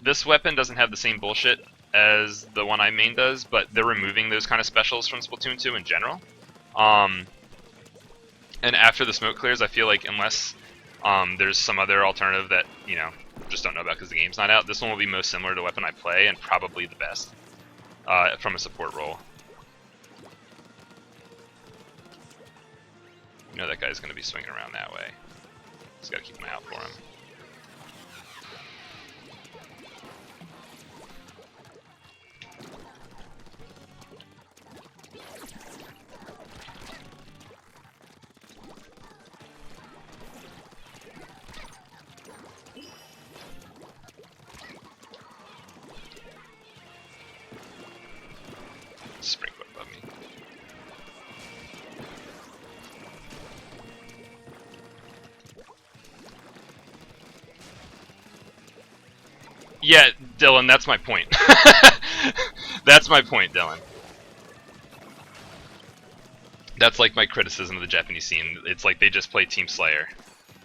this weapon doesn't have the same bullshit as the one I main does, but they're removing those kind of specials from Splatoon 2 in general. And after the smoke clears, I feel like unless there's some other alternative that, you know, just don't know about because the game's not out, this one will be most similar to the weapon I play and probably the best from a support role. You know that guy's going to be swinging around that way. Just got to keep an eye out for him. Sprinkler above me. Yeah, Dylan, that's my point. That's my point, Dylan. That's like my criticism of the Japanese scene. It's like they just play Team Slayer.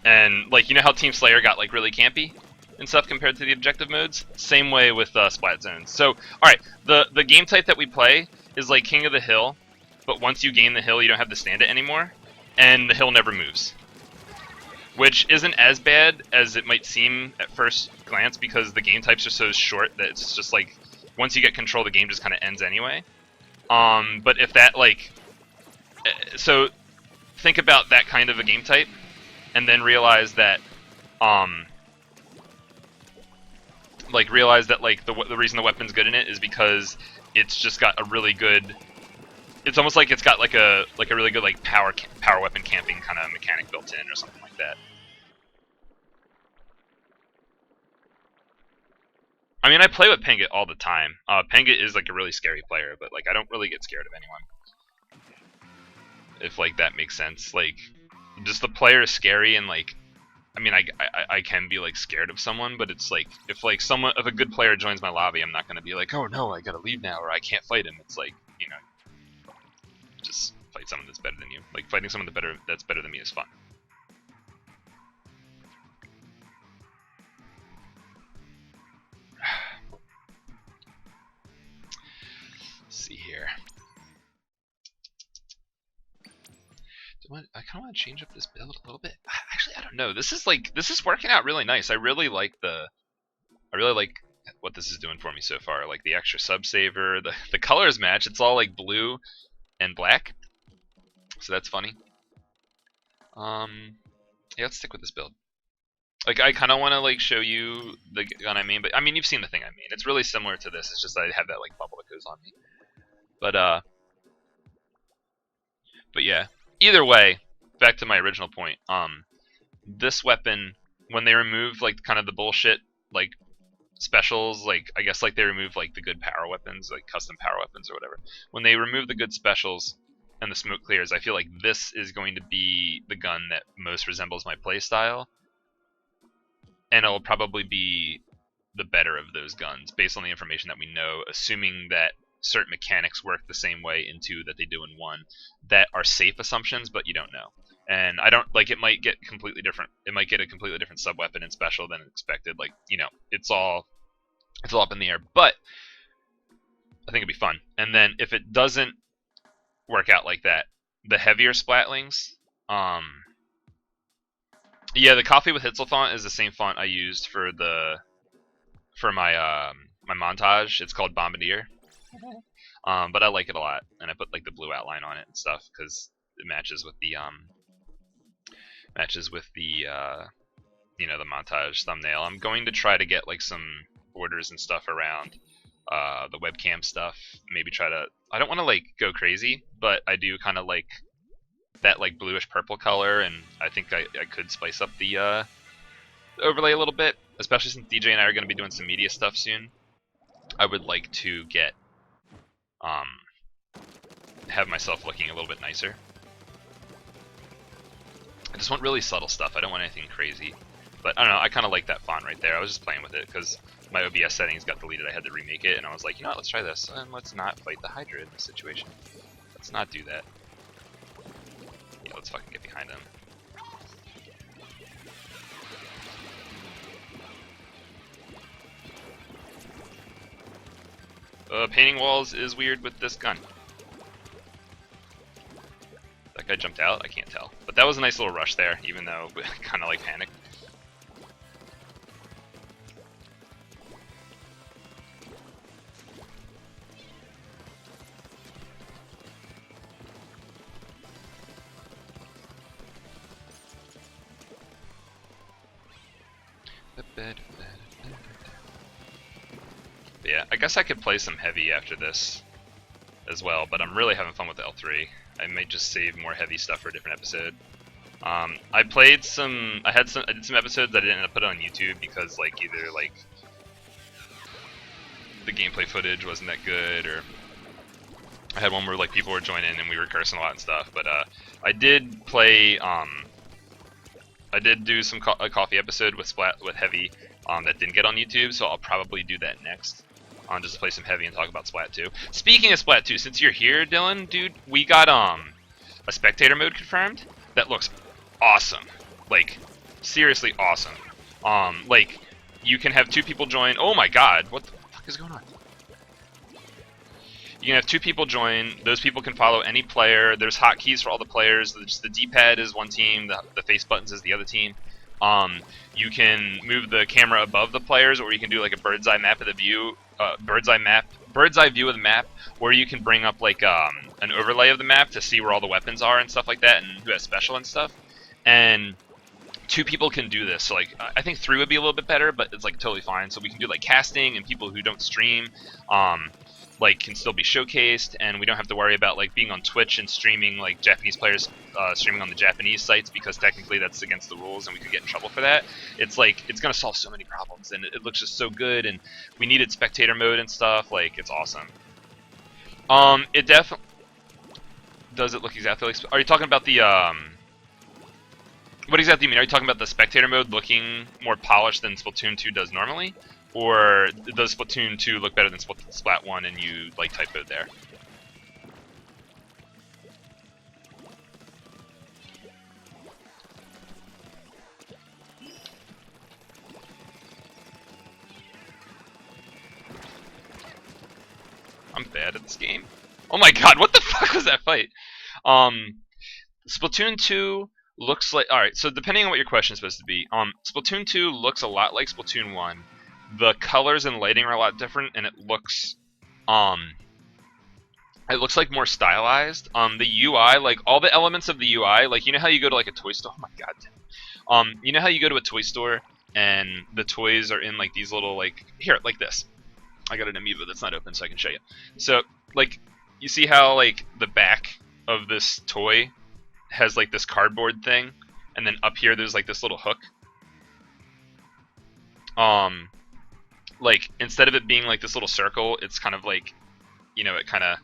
And like, you know how Team Slayer got like really campy and stuff compared to the objective modes? Same way with Splat Zones. So, alright, the game type that we play is like King of the Hill, but once you gain the hill, you don't have to stand it anymore, and the hill never moves. Which isn't as bad as it might seem at first glance, because the game types are so short that it's just like, once you get control, the game just kind of ends anyway. But if that, like... So, think about that kind of a game type, and then realize that, the reason the weapon's good in it is because it's just got a really good... It's almost like it's got like a really good like power weapon camping kind of mechanic built in or something like that. I mean, I play with Penga all the time. Penga is like a really scary player, but like I don't really get scared of anyone. If like that makes sense. Like, just the player is scary, and like, I mean, I can be like scared of someone, but it's like if a good player joins my lobby, I'm not gonna be like, oh no, I gotta leave now or I can't fight him. It's like, you know, just fight someone that's better than you. Like, fighting someone that's better than me is fun. Let's see here. I kind of want to change up this build a little bit. Actually, I don't know. This is working out really nice. I really like what this is doing for me so far. Like the extra sub saver, the colors match. It's all like blue and black, so that's funny. Yeah, let's stick with this build. Like, I kind of want to like show you the gun I mean, but I mean, you've seen the thing I mean. It's really similar to this. It's just that I have that like bubble that goes on me. But yeah. Either way, back to my original point. This weapon, when they remove like kind of the bullshit like specials, like I guess like they remove like the good power weapons, like custom power weapons or whatever. When they remove the good specials and the smoke clears, I feel like this is going to be the gun that most resembles my playstyle, and it'll probably be the better of those guns based on the information that we know, assuming that certain mechanics work the same way in 2 that they do in 1, that are safe assumptions, but you don't know. And I don't like, it might get completely different. It might get a completely different sub weapon and special than expected. Like, you know, it's all up in the air. But I think it'd be fun. And then if it doesn't work out like that, the heavier splatlings, yeah, the Coffee with Hitzel font is the same font I used for my my montage. It's called Bombardier. But I like it a lot, and I put like the blue outline on it and stuff because it matches with the you know, the montage thumbnail. I'm going to try to get like some borders and stuff around the webcam stuff. Maybe try to, I don't want to like go crazy, but I do kind of like that like bluish purple color, and I think I could spice up the overlay a little bit, especially since DJ and I are going to be doing some media stuff soon. I would like to get have myself looking a little bit nicer. I just want really subtle stuff. I don't want anything crazy. But I don't know, I kind of like that font right there. I was just playing with it because my OBS settings got deleted. I had to remake it, and I was like, you know what, let's try this. And let's not fight the Hydra in this situation. Let's not do that. Yeah, let's fucking get behind him. Painting walls is weird with this gun. That guy jumped out? I can't tell. But that was a nice little rush there, even though we kind of like panicked. Yeah, I guess I could play some heavy after this as well, but I'm really having fun with the L3. I may just save more heavy stuff for a different episode. I did some episodes that I didn't end up putting on YouTube because like either like the gameplay footage wasn't that good, or I had one where like people were joining and we were cursing a lot and stuff. But I did play. I did do a coffee episode with Splat with heavy that didn't get on YouTube, so I'll probably do that next. Just play some heavy and talk about Splat 2. Speaking of Splat 2, since you're here, Dylan, dude, we got a spectator mode confirmed that looks awesome. Like, seriously awesome. Like, you can have 2 people join. Oh my god, what the fuck is going on? You can have 2 people join. Those people can follow any player. There's hotkeys for all the players. Just the D-pad is one team. The face buttons is the other team. You can move the camera above the players, or you can do like a bird's eye map of the view. Bird's eye view of the map, where you can bring up like an overlay of the map to see where all the weapons are and stuff like that, and who has special and stuff. And 2 people can do this. So like I think 3 would be a little bit better, but it's like totally fine. So we can do like casting, and people who don't stream like can still be showcased, and we don't have to worry about like being on Twitch and streaming like Japanese players streaming on the Japanese sites, because technically that's against the rules and we could get in trouble for that. It's like it's gonna solve so many problems, and it looks just so good, and we needed spectator mode and stuff. Like, it's awesome. It definitely does. It look exactly like? Are you talking about the what exactly do you mean? Are you talking about the spectator mode looking more polished than Splatoon 2 does normally? Or does Splatoon 2 look better than Splat 1 and you like typoed there? I'm bad at this game. Oh my god, what the fuck was that fight? Splatoon 2 looks like... Alright, so depending on what your question is supposed to be, Splatoon 2 looks a lot like Splatoon 1. The colors and lighting are a lot different, and it looks like more stylized. The UI, like all the elements of the UI, like you know how you go to like a toy store. Oh my god. You know how you go to a toy store and the toys are in like these little like here like this. I got an amoeba that's not open, so I can show you. So like you see how like the back of this toy has like this cardboard thing, and then up here there's like this little hook. Like, instead of it being like this little circle, it's kind of like, you know, it kind of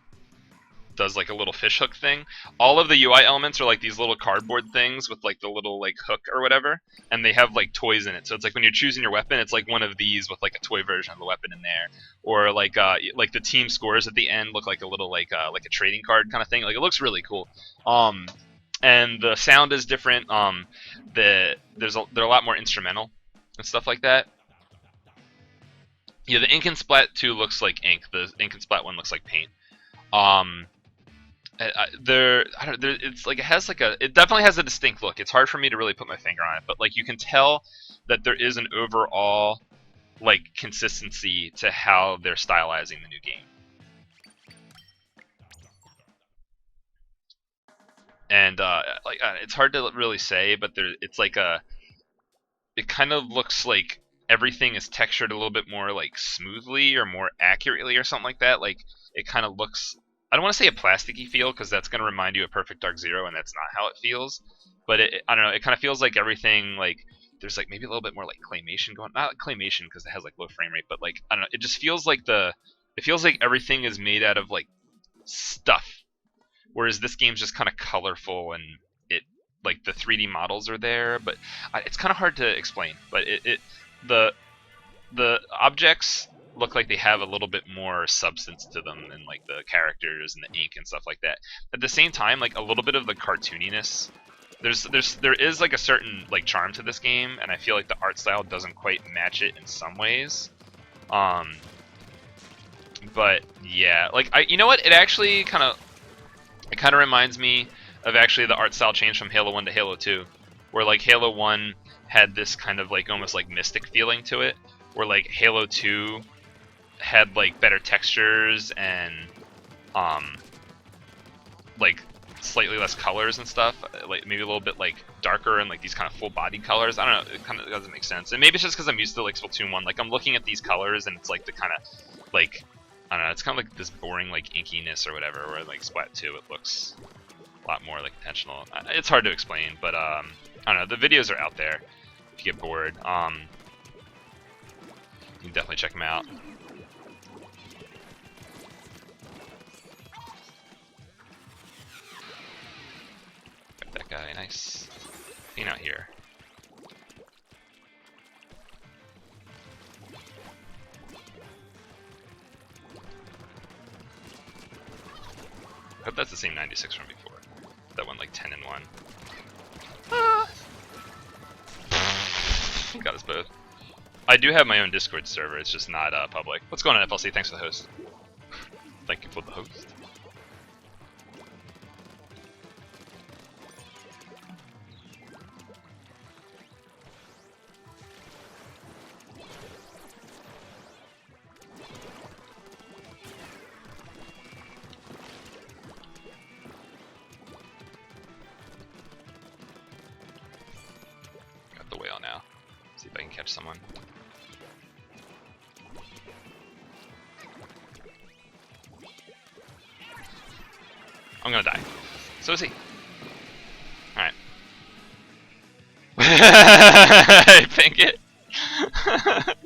does like a little fish hook thing. All of the UI elements are like these little cardboard things with like the little like hook or whatever, and they have like toys in it. So it's like when you're choosing your weapon, it's like one of these with like a toy version of the weapon in there, or like the team scores at the end look like a little like a trading card kind of thing. Like, it looks really cool. And the sound is different. They're a lot more instrumental and stuff like that. Yeah, the ink in Splat 2 looks like ink. The ink in Splat 1 looks like paint. It's like it definitely has a distinct look. It's hard for me to really put my finger on it, but like you can tell that there is an overall like consistency to how they're stylizing the new game. And it's hard to really say, but it's like it kind of looks like everything is textured a little bit more like smoothly or more accurately or something like that. Like, it kind of looks, I don't want to say a plasticky feel, because that's going to remind you of Perfect Dark Zero, and that's not how it feels. But I don't know, it kind of feels like everything, like there's like maybe a little bit more like claymation going, not claymation because it has like low frame rate, but like I don't know, it just feels like it feels like everything is made out of like stuff. Whereas this game's just kind of colorful and it like the 3D models are there, but it's kind of hard to explain. But the objects look like they have a little bit more substance to them than like the characters and the ink and stuff like that. At the same time, like a little bit of the cartooniness. There is like a certain like charm to this game, and I feel like the art style doesn't quite match it in some ways. But yeah, like you know what? It actually kind of reminds me of actually the art style change from Halo 1 to Halo 2, where like Halo 1 had this kind of like almost like mystic feeling to it, where like Halo 2 had like better textures and like slightly less colors and stuff, like maybe a little bit like darker and like these kind of full body colors. I don't know, it kind of doesn't make sense. And maybe it's just because I'm used to like Splatoon 1, like I'm looking at these colors and it's like the kind of like, I don't know, it's kind of like this boring like inkiness or whatever, where like Splat 2 it looks a lot more like intentional. It's hard to explain, but I don't know, the videos are out there if you get bored. You can definitely check them out. Got that guy, nice. Hang out here. I hope that's the same 96 from before. That one like 10 and 1. Ah. Got us both. I do have my own Discord server, it's just not public. What's going on, FLC? Thanks for the host. Thank you for the host. Got the whale now. See if I can catch someone. I'm gonna die. So is he. Alright. I pink it. Alright,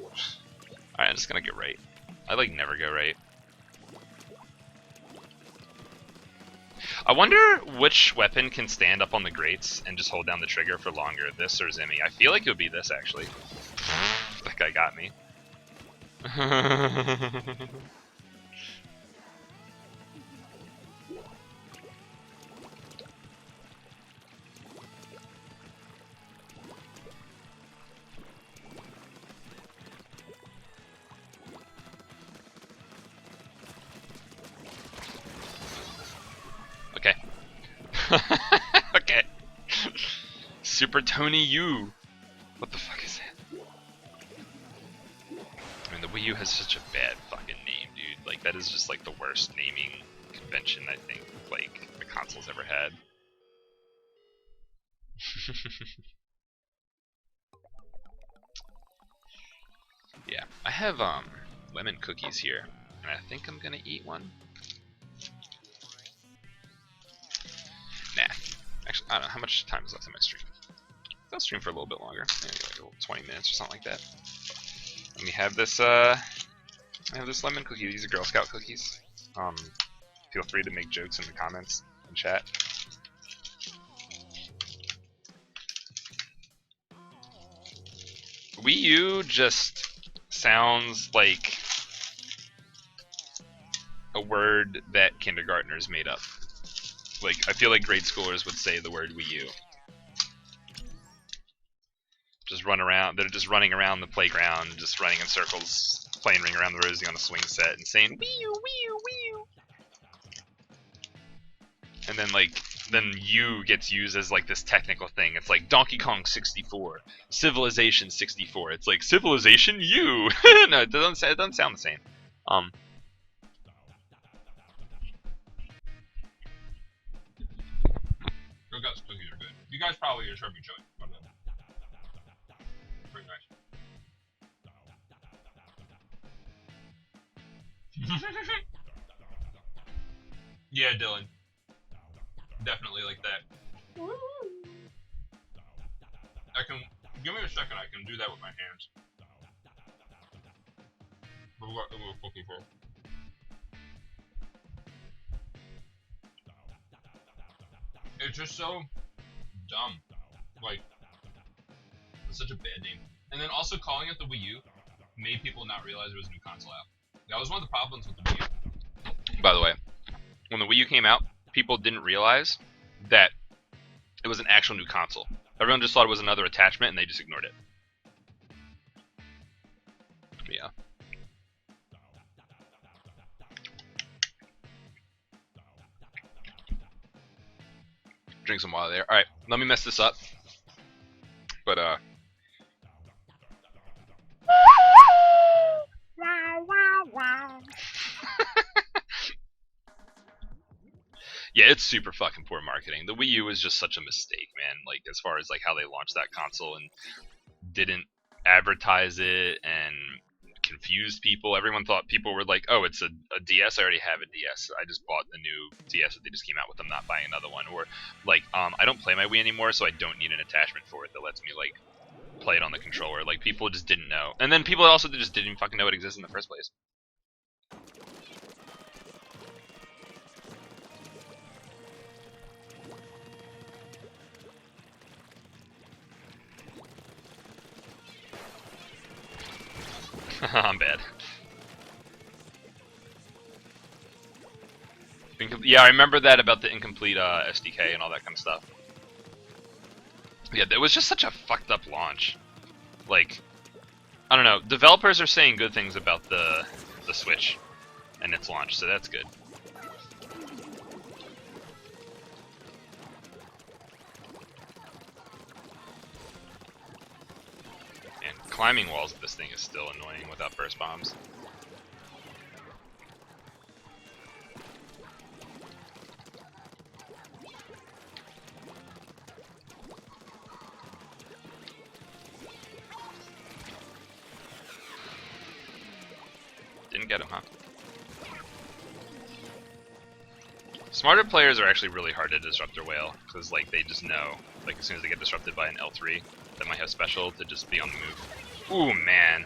I'm just gonna get right. I like never go right. I wonder which weapon can stand up on the grates and just hold down the trigger for longer, this or Zimmy. I feel like it would be this, actually. That guy got me. Okay. Okay. Super Tony U. What the fuck is that? I mean, the Wii U has such a bad fucking name, dude. Like, that is just like the worst naming convention I think like the console's ever had. Yeah, I have lemon cookies here, and I think I'm gonna eat one. Nah. Actually, I don't know. How much time is left in my stream? I'll stream for a little bit longer. Maybe like 20 minutes or something like that. Let me have this, I have this lemon cookie. These are Girl Scout cookies. Feel free to make jokes in the comments and chat. Wii U just sounds like a word that kindergartners made up. Like, I feel like grade schoolers would say the word Wii U. Just run around, they're just running around the playground, just running in circles, playing Ring Around the Rosie on a swing set and saying Wii U, Wii U, Wii U. And then like, then U gets used as like this technical thing. It's like Donkey Kong 64, Civilization 64. It's like Civilization U. No, it doesn't sound the same. Girl Scouts cookies are good. You guys probably just heard me joke about them. Pretty nice. Yeah, Dylan. Definitely like that. I can, give me a second, I can do that with my hands. But what are we looking for? It's just so dumb. Like, it's such a bad name. And then also calling it the Wii U made people not realize there was a new console out. That was one of the problems with the Wii U. By the way, when the Wii U came out, people didn't realize that it was an actual new console. Everyone just thought it was another attachment, and they just ignored it. Yeah. Drink some water there. Alright, let me mess this up. But, yeah, it's super fucking poor marketing. The Wii U was just such a mistake, man. Like, as far as, like, how they launched that console and didn't advertise it and confused people. Everyone thought people were like, oh, it's a DS. I already have a DS. I just bought the new DS that they just came out with. I'm not buying another one. Or like, I don't play my Wii anymore, so I don't need an attachment for it that lets me like play it on the controller. Like, people just didn't know. And then people also just didn't even fucking know it existed in the first place. I'm bad. Yeah, I remember that about the incomplete SDK and all that kind of stuff. Yeah, it was just such a fucked up launch. Like, I don't know. Developers are saying good things about the Switch and its launch, so that's good. And climbing walls of this thing is still annoying without burst bombs. Didn't get him, huh? Smarter players are actually really hard to disrupt their whale, because like they just know, like as soon as they get disrupted by an L3, that might have special to just be on the move. Ooh, man.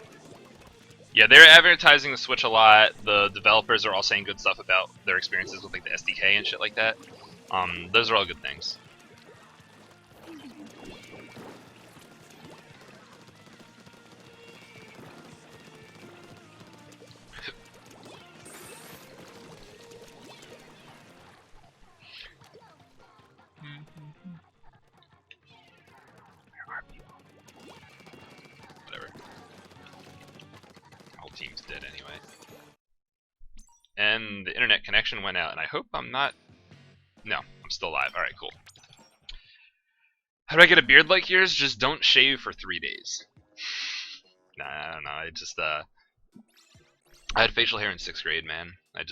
Yeah, they're advertising the Switch a lot. The developers are all saying good stuff about their experiences with like the SDK and shit like that. Those are all good things. Whatever. Whole team's dead anyway. And the internet connection went out, and I hope I'm not... No, I'm still alive. Alright, cool. How do I get a beard like yours? Just don't shave for 3 days. Nah, I don't know. I just, I had facial hair in 6th grade, man. I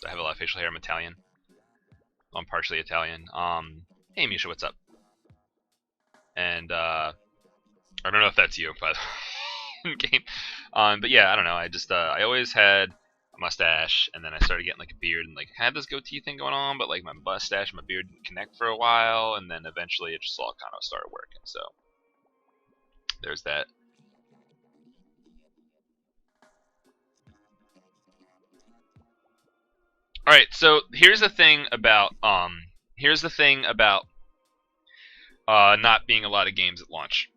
have a lot of facial hair. I'm Italian. I'm partially Italian. Hey, Misha, what's up? And, I don't know if that's you, but in game. But yeah, I don't know. I always had a mustache, and then I started getting like a beard, and like I had this goatee thing going on, but like my mustache and my beard didn't connect for a while, and then eventually it just all kind of started working. So there's that. All right, so here's the thing about not being a lot of games at launch.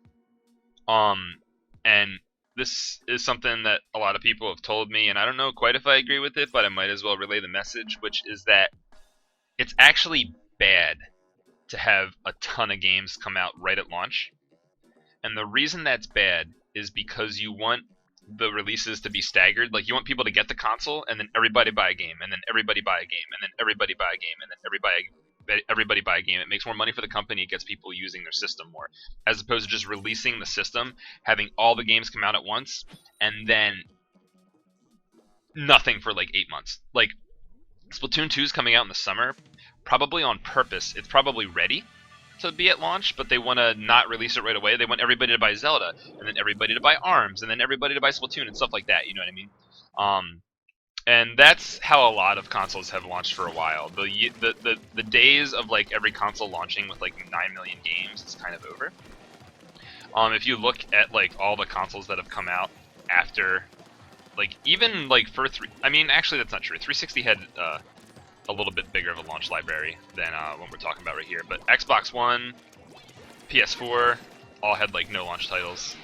And this is something that a lot of people have told me, and I don't know quite if I agree with it, but I might as well relay the message, which is that it's actually bad to have a ton of games come out right at launch. And the reason that's bad is because you want the releases to be staggered. Like, you want people to get the console, and then everybody buy a game, and then everybody buy a game, and then everybody buy a game, and then everybody buy a game. It makes more money for the company. It gets people using their system more, as opposed to just releasing the system, having all the games come out at once, and then nothing for like 8 months. Like, Splatoon 2 is coming out in the summer, probably on purpose. It's probably ready to be at launch, but they want to not release it right away. They want everybody to buy Zelda, and then everybody to buy ARMS, and then everybody to buy Splatoon and stuff like that. You know what I mean? And that's how a lot of consoles have launched for a while. The days of like every console launching with like 9 million games is kind of over. If you look at like all the consoles that have come out after, like even like for I mean, actually that's not true. 360 had a little bit bigger of a launch library than what we're talking about right here. But Xbox One, PS4, all had like no launch titles.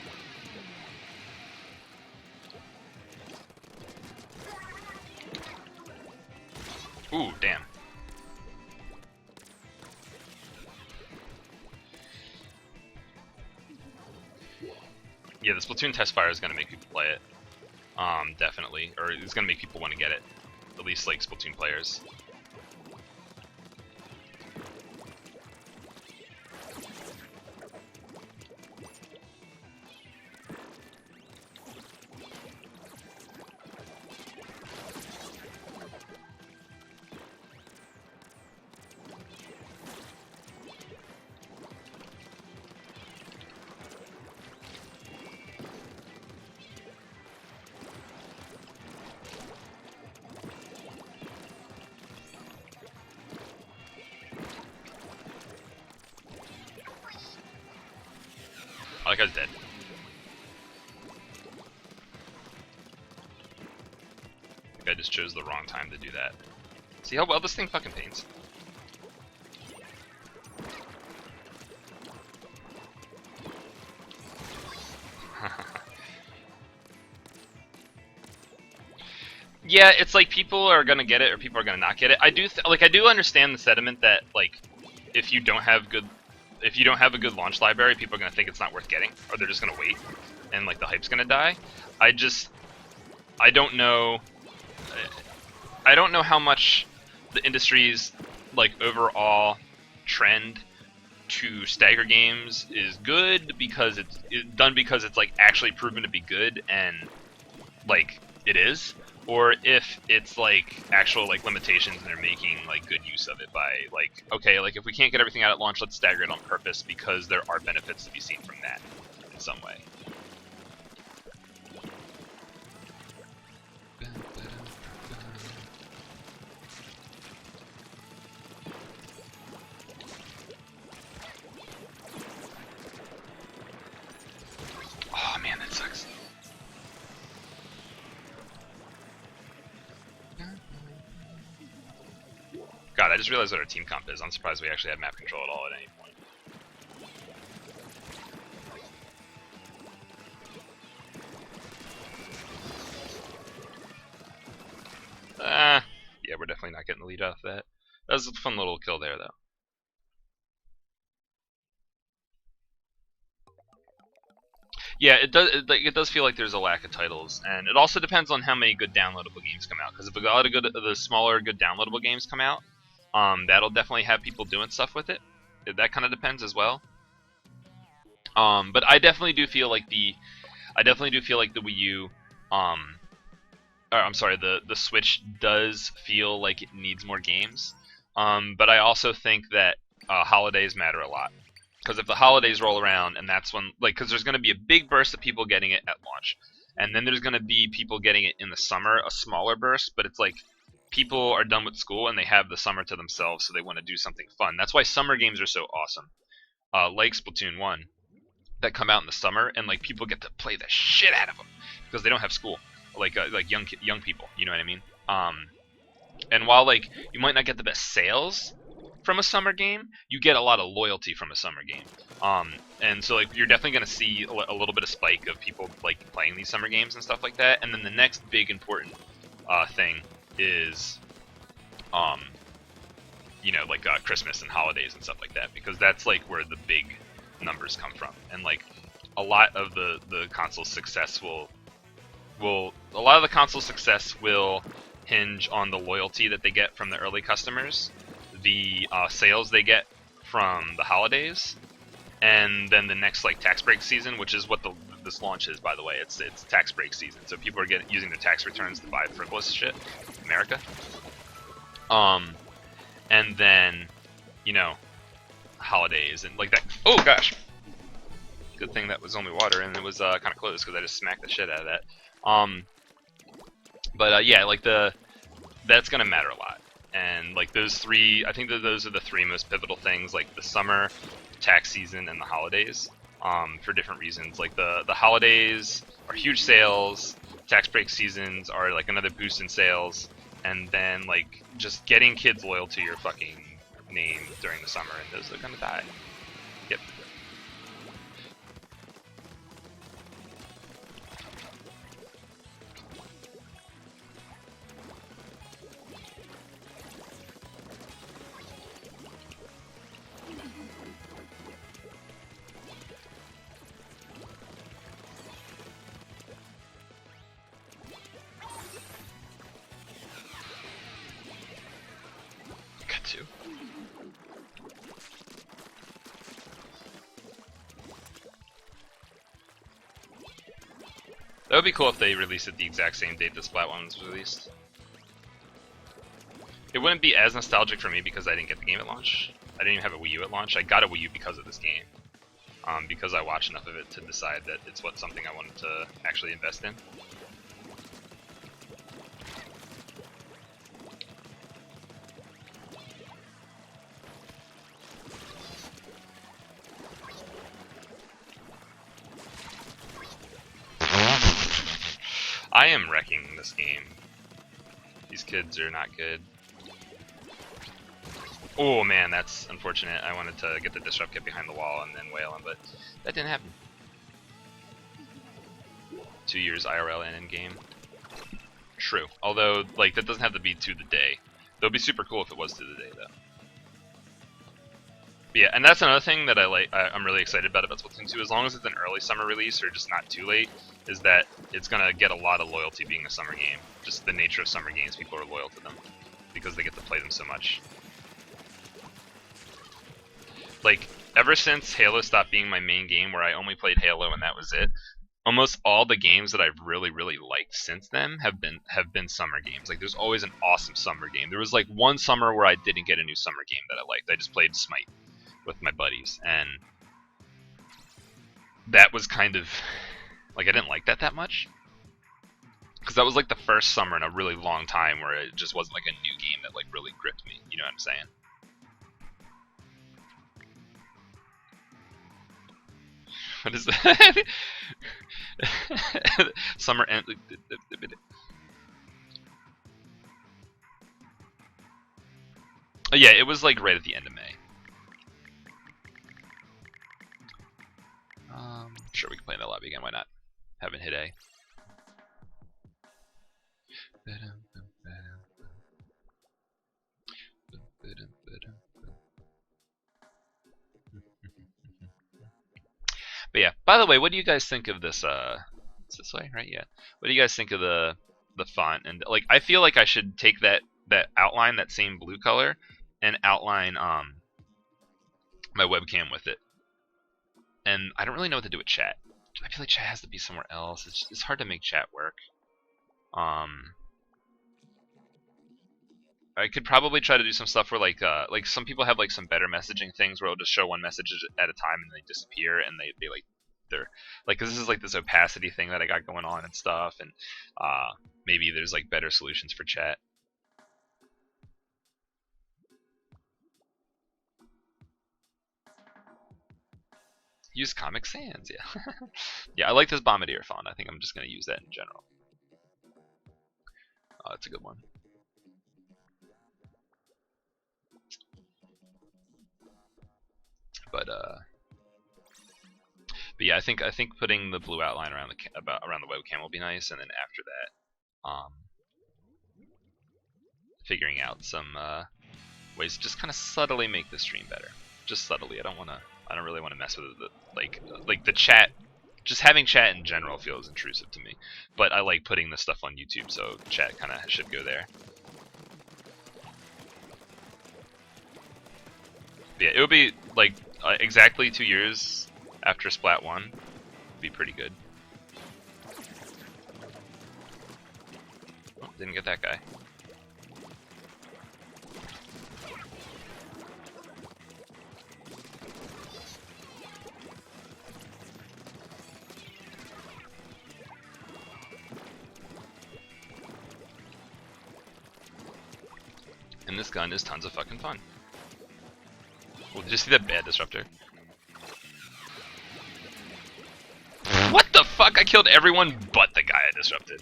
Ooh, damn. Yeah, the Splatoon test fire is going to make people play it. Definitely. Or it's going to make people want to get it. At least, like, Splatoon players. Oh, that guy's dead. I think I just chose the wrong time to do that. See how well this thing fucking paints? Yeah, it's like people are gonna get it or people are gonna not get it. I do understand the sentiment that like if you don't have a good launch library, people are gonna think it's not worth getting, or they're just gonna wait, and like the hype's gonna die. I don't know. I don't know how much the industry's like overall trend to stagger games is good because it's done because it's like actually proven to be good and like it is, or if it's like actual like limitations and they're making like good use of it by like, okay, like if we can't get everything out at launch, let's stagger it on purpose because there are benefits to be seen from that in some way. Oh man, that sucks. God, I just realized what our team comp is. I'm surprised we actually had map control at all at any point. Yeah, we're definitely not getting the lead off that. That was a fun little kill there, though. Yeah, it does feel like there's a lack of titles, and it also depends on how many good downloadable games come out. Because if a lot of the smaller good downloadable games come out, that'll definitely have people doing stuff with it. That kind of depends as well. But I definitely do feel like the Wii U, or I'm sorry, the Switch does feel like it needs more games. But I also think that holidays matter a lot. Because if the holidays roll around, and that's when, like, because there's going to be a big burst of people getting it at launch, and then there's going to be people getting it in the summer, a smaller burst, but it's like people are done with school and they have the summer to themselves, so they want to do something fun. That's why summer games are so awesome. Like Splatoon 1, that come out in the summer, and like people get to play the shit out of them because they don't have school, like young people, you know what I mean? And while like you might not get the best sales from a summer game, you get a lot of loyalty from a summer game. And so like you're definitely going to see a little bit of spike of people like playing these summer games and stuff like that. And then the next big important thing is you know, like Christmas and holidays and stuff like that, because that's like where the big numbers come from. And like a lot of the console success will hinge on the loyalty that they get from the early customers, the sales they get from the holidays, and then the next like tax break season, which is what this launch is, by the way. It's tax break season, so people are using their tax returns to buy frivolous shit in America. And then, you know, holidays and like that. Oh gosh, good thing that was only water and it was kind of close because I just smacked the shit out of that. But yeah, like that's gonna matter a lot. And like those three, I think that those are the three most pivotal things, like the summer, tax season, and the holidays, for different reasons. Like the holidays are huge sales, tax break seasons are like another boost in sales, and then like just getting kids loyal to your fucking name during the summer, and those are gonna die. Yep. Got to. That would be cool if they released it the exact same date the Splat 1 was released. It wouldn't be as nostalgic for me because I didn't get the game at launch. I didn't even have a Wii U at launch. I got a Wii U because of this game. Because I watched enough of it to decide that it's something I wanted to actually invest in. I am wrecking this game. These kids are not good. Oh man, that's unfortunate. I wanted to get the disrupt kit behind the wall and then whale him, but that didn't happen. 2 years IRL and in game. True. Although, like, that doesn't have to be to the day. That would be super cool if it was to the day, though. But yeah, and that's another thing that I'm really excited about Splatoon 2, as long as it's an early summer release or just not too late, is that it's gonna get a lot of loyalty being a summer game. Just the nature of summer games, people are loyal to them because they get to play them so much. Like, ever since Halo stopped being my main game, where I only played Halo and that was it, almost all the games that I've really liked since then have been summer games. Like, there's always an awesome summer game. There was like one summer where I didn't get a new summer game that I liked. I just played Smite with my buddies, and that was kind of like, I didn't like that much, because that was like the first summer in a really long time where it just wasn't like a new game that like really gripped me. You know what I'm saying? What is that? Summer end. Yeah, it was like right at the end of May. Sure, we can play in the lobby again. Why not? Haven't hit A. But yeah, by the way, what do you guys think of this? It's this way, right? Yeah. What do you guys think of the font? And like, I feel like I should take that outline, that same blue color, and outline my webcam with it. And I don't really know what to do with chat. I feel like chat has to be somewhere else. It's hard to make chat work. I could probably try to do some stuff where like some people have like some better messaging things where it'll just show one message at a time and they disappear, and they like, they're like, 'cause this is like this opacity thing that I got going on and stuff, and maybe there's like better solutions for chat. Use Comic Sans, yeah. Yeah, I like this Bombardier font. I think I'm just gonna use that in general. It's a good one. But yeah, I think putting the blue outline around the webcam will be nice, and then after that, figuring out some ways to just kind of subtly make the stream better. Just subtly. I don't really want to mess with it. Like the chat. Just having chat in general feels intrusive to me. But I like putting this stuff on YouTube, so chat kind of should go there. But yeah, it would be like exactly 2 years after Splat 1. Would be pretty good. Oh, didn't get that guy. And this gun is tons of fucking fun. Well, did you see that bad disruptor? What the fuck? I killed everyone but the guy I disrupted.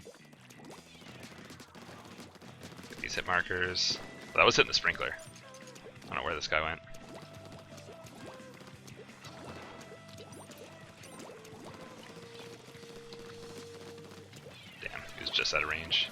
these hit markers. But that was hitting the sprinkler. I don't know where this guy went. Damn, he was just out of range.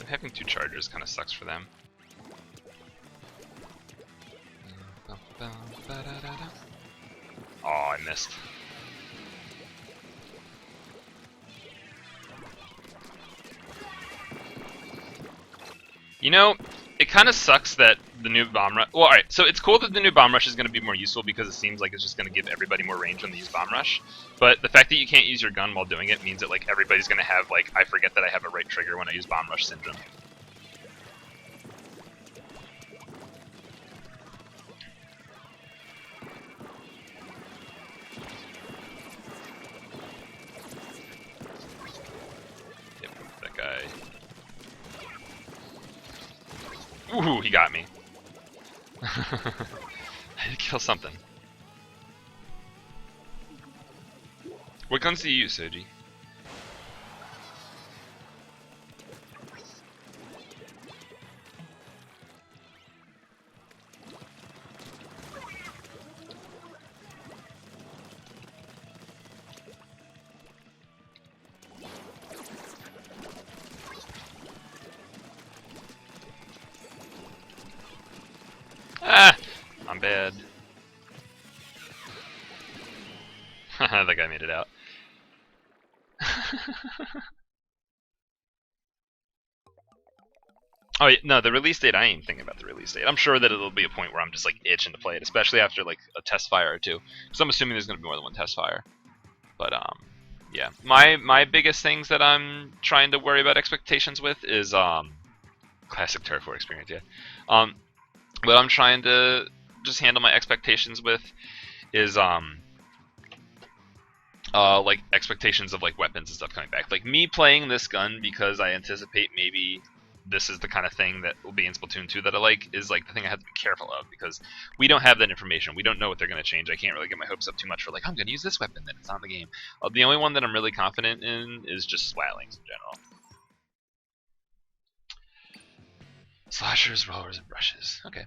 Having two chargers kind of sucks for them. Oh, I missed. You know, it kind of sucks that the new bomb rush. Well, alright, so it's cool that the new bomb rush is going to be more useful because it seems like it's just going to give everybody more range when they use bomb rush. But the fact that you can't use your gun while doing it means that like everybody's going to have like, I forget that I have a right trigger when I use bomb rush syndrome. Yep, that guy. Ooh, he got me. I had to kill something. What guns do you use, Soji? Ah! I'm bad. That guy made it out. Oh yeah, no, the release date, I ain't thinking about the release date. I'm sure that it'll be a point where I'm just like itching to play it, especially after like a test fire or two. Because I'm assuming there's gonna be more than one test fire. But yeah. My biggest things that I'm trying to worry about expectations with is classic Turf War experience, yeah. What I'm trying to just handle my expectations with is like expectations of like weapons and stuff coming back. Like me playing this gun because I anticipate maybe this is the kind of thing that will be in Splatoon 2 that I like is like the thing I have to be careful of because we don't have that information. We don't know what they're going to change. I can't really get my hopes up too much for like I'm going to use this weapon that it's not in the game. The only one that I'm really confident in is just Swatlings in general. Slashers, rollers, and brushes. Okay.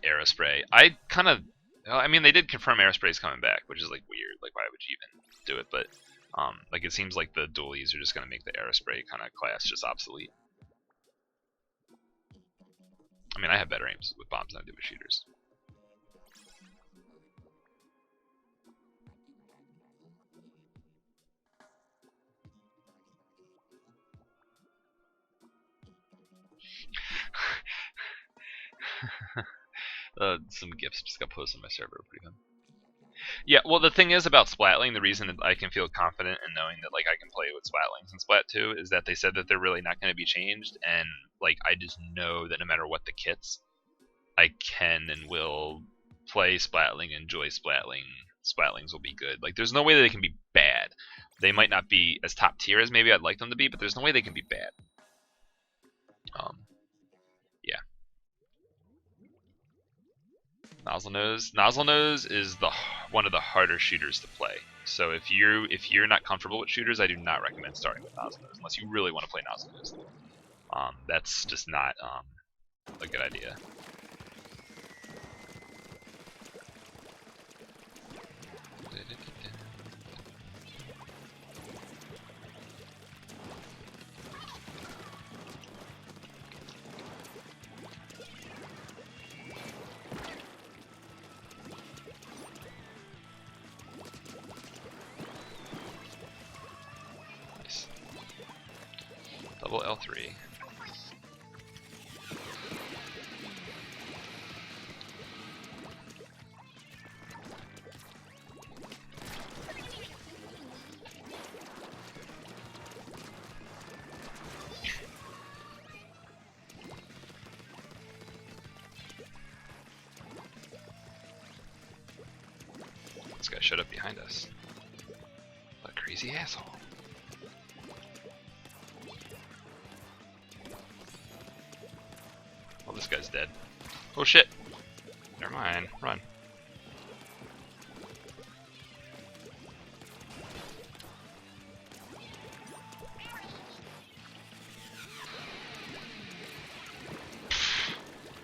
Aerospray. I mean, they did confirm Aerospray is coming back, which is like weird. Like, why would you even do it? But like, it seems like the dualies are just gonna make the Aerospray kind of class just obsolete. I mean, I have better aims with bombs than I do with shooters. Some gifts just got posted on my server. Pretty fun. Yeah, well, the thing is about Splatling, the reason that I can feel confident in knowing that like I can play with Splatlings in Splat 2 is that they said that they're really not going to be changed, and like I just know that no matter what the kits, I can and will play Splatling, enjoy Splatling. Splatlings will be good. Like, there's no way that they can be bad. They might not be as top tier as maybe I'd like them to be, but there's no way they can be bad. Yeah. Nozzle Nose is one of the harder shooters to play. So if you're not comfortable with shooters, I do not recommend starting with Nozzle Nose unless you really want to play Nozzle Nose. That's just not a good idea. Double L3. guy showed up behind us. What a crazy asshole. Well, this guy's dead. Oh shit! Never mind. Run.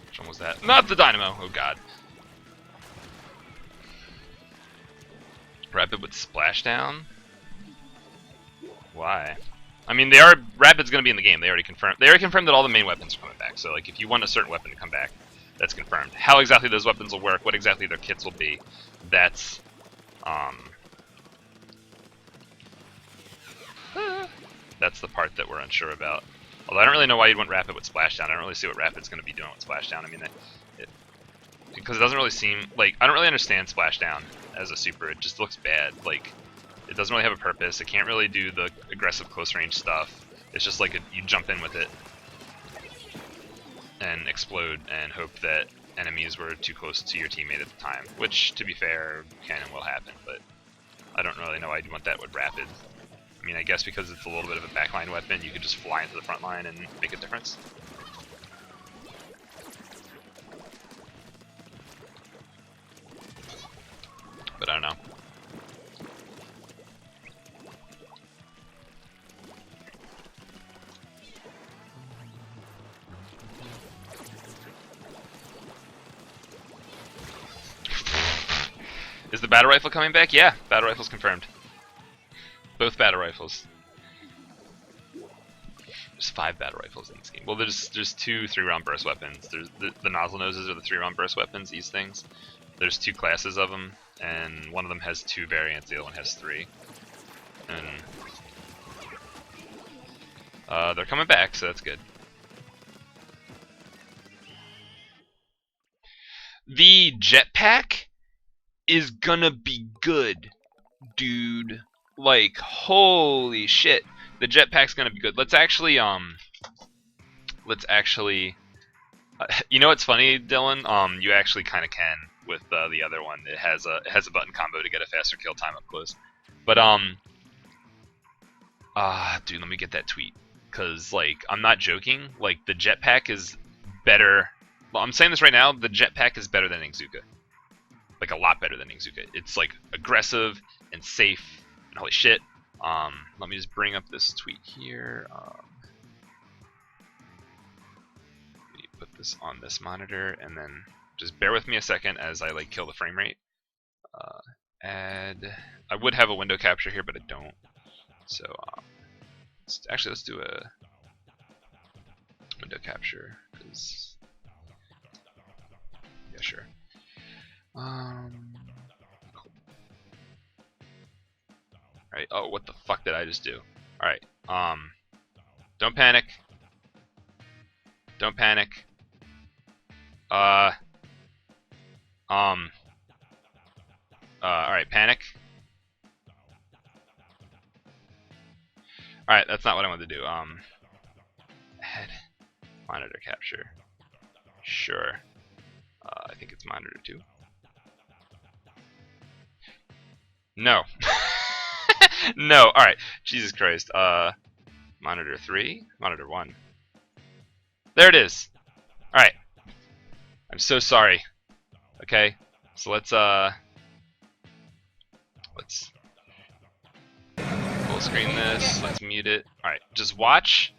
Which one was that? Not the dynamo! Oh god. Rapid with splashdown? Why? I mean, Rapid's gonna be in the game. They already confirmed. They already confirmed that all the main weapons are coming back. So, like, if you want a certain weapon to come back, that's confirmed. How exactly those weapons will work, what exactly their kits will be, that's the part that we're unsure about. Although I don't really know why you'd want Rapid with splashdown. I don't really see what Rapid's gonna be doing with splashdown. I mean, because it doesn't really seem like I don't really understand splashdown as a super. It just looks bad. Like, it doesn't really have a purpose. It can't really do the aggressive close range stuff. It's just like you jump in with it and explode and hope that enemies were too close to your teammate at the time. Which, to be fair, can and will happen, but I don't really know why you'd want that with Rapid. I mean, I guess because it's a little bit of a backline weapon, you could just fly into the front line and make a difference. But I don't know. Is the battle rifle coming back? Yeah, battle rifle's confirmed. Both battle rifles. There's 5 battle rifles in this game. Well, there's 2 3-round burst weapons. There's the nozzle noses are the 3-round burst weapons. These things. There's 2 classes of them, and one of them has 2 variants. The other one has 3. And they're coming back, so that's good. The jetpack is gonna be good, dude. Like, holy shit, the jetpack's gonna be good. Let's actually, you know what's funny, Dylan? You actually kind of can with the other one. It has a button combo to get a faster kill time up close. But dude, let me get that tweet, cause like I'm not joking. Like, the jetpack is better. Well, I'm saying this right now. The jetpack is better than Ingzuka. Like, a lot better than Ingzuka. It's like aggressive and safe. And holy shit. Let me just bring up this tweet here. Let me put this on this monitor, and then just bear with me a second as I like kill the frame rate. Add. I would have a window capture here, but I don't. So let's do a window capture, because yeah, sure. Cool. Alright, oh, what the fuck did I just do? Alright, don't panic. Don't panic. Alright, panic. Alright, that's not what I wanted to do. Head monitor capture. Sure. I think it's monitor 2. No. No, alright. Jesus Christ. Monitor 3? Monitor 1. There it is. Alright. I'm so sorry. Okay. So let's full screen this. Let's mute it. Alright, just watch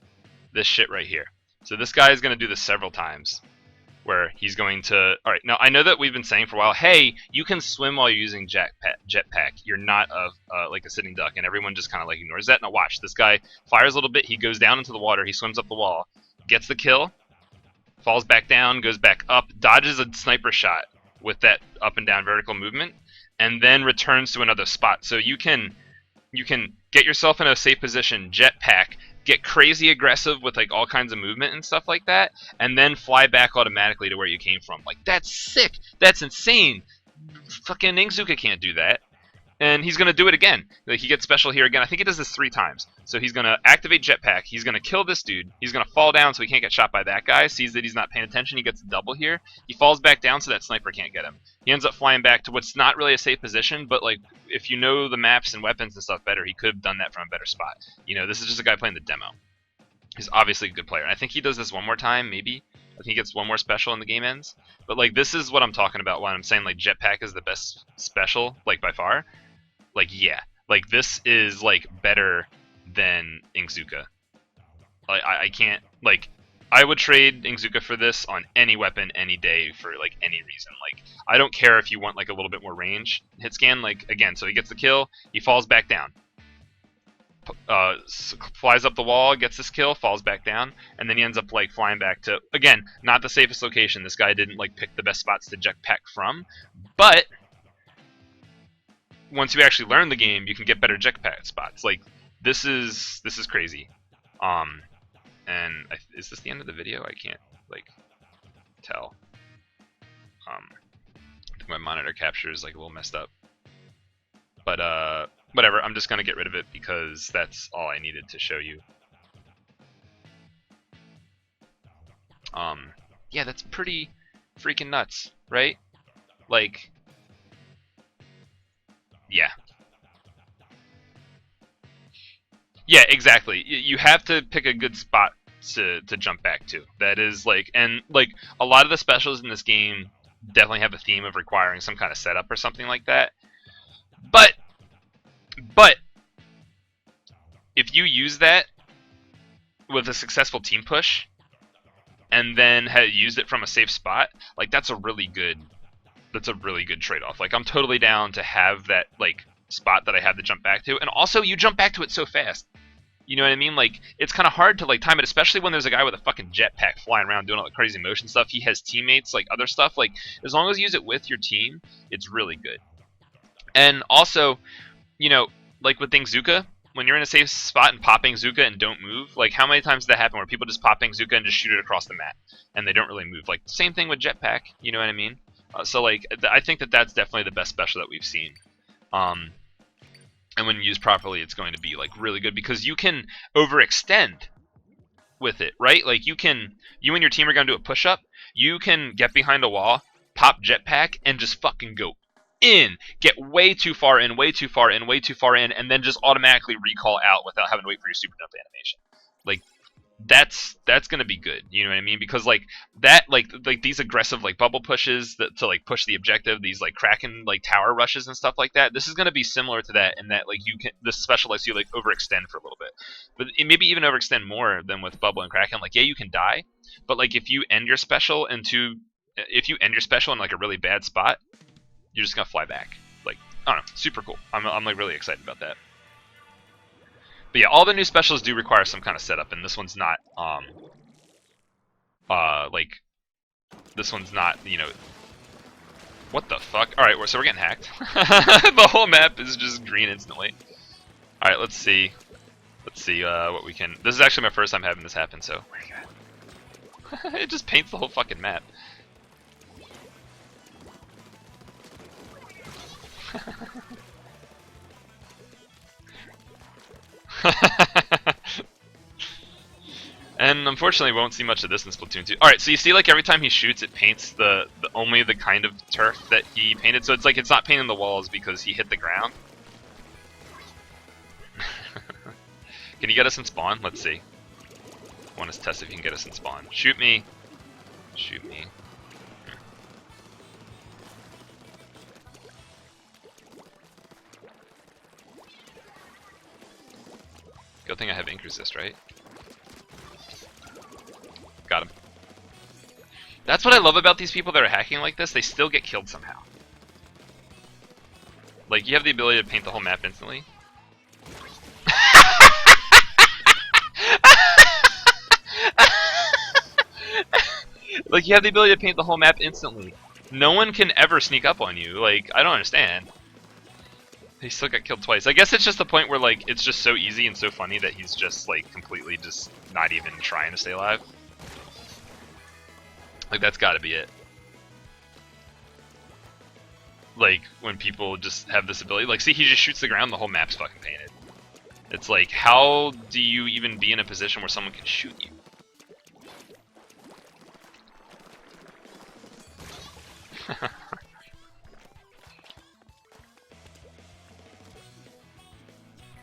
this shit right here. So this guy is gonna do this several times, where he's going to... Alright, now I know that we've been saying for a while, hey, you can swim while you're using jetpack. You're not like a sitting duck, and everyone just kind of like ignores that. Now watch, this guy fires a little bit, he goes down into the water, he swims up the wall, gets the kill, falls back down, goes back up, dodges a sniper shot with that up and down vertical movement, and then returns to another spot. So you can get yourself in a safe position, jetpack, get crazy aggressive with like all kinds of movement and stuff like that, and then fly back automatically to where you came from. Like, that's sick. That's insane. Fucking Ingzuka can't do that. And he's going to do it again. Like, he gets special here again. I think he does this 3 times. So he's going to activate jetpack. He's going to kill this dude. He's going to fall down so he can't get shot by that guy. Sees that he's not paying attention. He gets a double here. He falls back down so that sniper can't get him. He ends up flying back to what's not really a safe position, but like if you know the maps and weapons and stuff better, he could have done that from a better spot. You know, this is just a guy playing the demo. He's obviously a good player. And I think he does this one more time, maybe. I think he gets one more special and the game ends. But like this is what I'm talking about when I'm saying like jetpack is the best special, like by far. Like, yeah, like this is like better than Ingzuka. Like, I can't, like, I would trade Ingzuka for this on any weapon any day for like any reason. Like, I don't care if you want like a little bit more range. Hit scan, like, again, so he gets the kill, he falls back down. Flies up the wall, gets this kill, falls back down, and then he ends up like flying back to, again, not the safest location. This guy didn't like pick the best spots to jetpack from, but once you actually learn the game, you can get better jetpack spots. Like, this is crazy. And is this the end of the video? I can't like tell. I think my monitor capture is like a little messed up. But whatever. I'm just gonna get rid of it because that's all I needed to show you. Yeah, that's pretty freaking nuts, right? Like, yeah. Yeah, exactly. You have to pick a good spot to jump back to. That is like, and like a lot of the specials in this game definitely have a theme of requiring some kind of setup or something like that. But if you use that with a successful team push and then used it from a safe spot, like that's a really good trade-off. Like, I'm totally down to have that like spot that I have to jump back to, and also you jump back to it so fast. You know what I mean? Like, it's kind of hard to like time it, especially when there's a guy with a fucking jetpack flying around doing all the crazy motion stuff. He has teammates, like other stuff. Like, as long as you use it with your team, it's really good. And also, you know, like with Ingzuka, when you're in a safe spot and pop Ingzuka and don't move, like how many times does that happen where people just pop Ingzuka and just shoot it across the map and they don't really move? Like, same thing with jetpack. You know what I mean? So like, I think that that's definitely the best special that we've seen. And when used properly, it's going to be like really good because you can overextend with it, right? Like you and your team are going to do a push-up. You can get behind a wall, pop jetpack, and just fucking go in, get way too far in, way too far in, way too far in, and then just automatically recall out without having to wait for your super jump animation. Like, that's gonna be good, you know what I mean? Because like that, like these aggressive like bubble pushes that to like push the objective, these like Kraken like tower rushes and stuff like that. This is gonna be similar to that in that like you can, this special lets you like overextend for a little bit, but it maybe even overextend more than with bubble and Kraken. Like, yeah, you can die, but like if you end your special in like a really bad spot, you're just gonna fly back. Like, I don't know, super cool. I'm like really excited about that. But yeah, all the new specials do require some kind of setup, and this one's not, like, this one's not, you know, what the fuck? Alright, so we're getting hacked. The whole map is just green instantly. Alright, let's see. Let's see, what we can, this is actually my first time having this happen, so. It just paints the whole fucking map. And unfortunately, we won't see much of this in Splatoon 2. Alright, so you see, like, every time he shoots, it paints the only the kind of turf that he painted. So it's like, it's not painting the walls because he hit the ground. Can you get us in spawn? Let's see. I want to test if you can get us in spawn. Shoot me. Shoot me. Good thing I have ink resist, right? Got him. That's what I love about these people that are hacking like this. They still get killed somehow. Like, you have the ability to paint the whole map instantly. Like, you have the ability to paint the whole map instantly. No one can ever sneak up on you. Like, I don't understand. He still got killed twice. I guess it's just the point where, like, it's just so easy and so funny that he's just, like, completely just not even trying to stay alive. Like, that's gotta be it. Like when people just have this ability, like see, he just shoots the ground, the whole map's fucking painted. It's like, how do you even be in a position where someone can shoot you?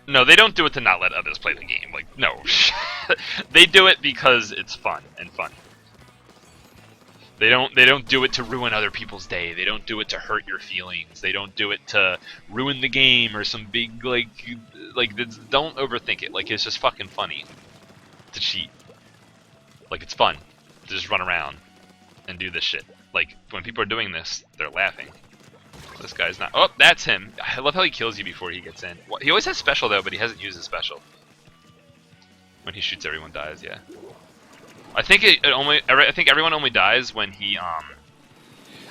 No, they don't do it to not let others play the game. Like, no. They do it because it's fun and funny. They don't do it to ruin other people's day. They don't do it to hurt your feelings. They don't do it to ruin the game or some big like don't overthink it. Like, it's just fucking funny to cheat. Like, it's fun to just run around and do this shit. Like, when people are doing this, they're laughing. This guy's not. Oh, that's him. I love how he kills you before he gets in. He always has special though, but he hasn't used his special. When he shoots, everyone dies. Yeah. I think I think everyone only dies when he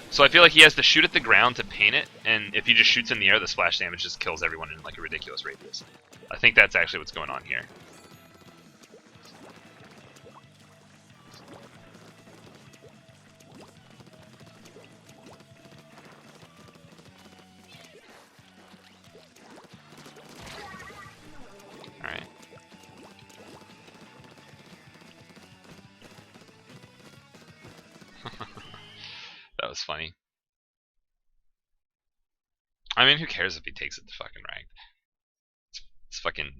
So I feel like he has to shoot at the ground to paint it, and if he just shoots in the air, the splash damage just kills everyone in like a ridiculous radius. I think that's actually what's going on here. That was funny. I mean, who cares if he takes it to fucking ranked? It's fucking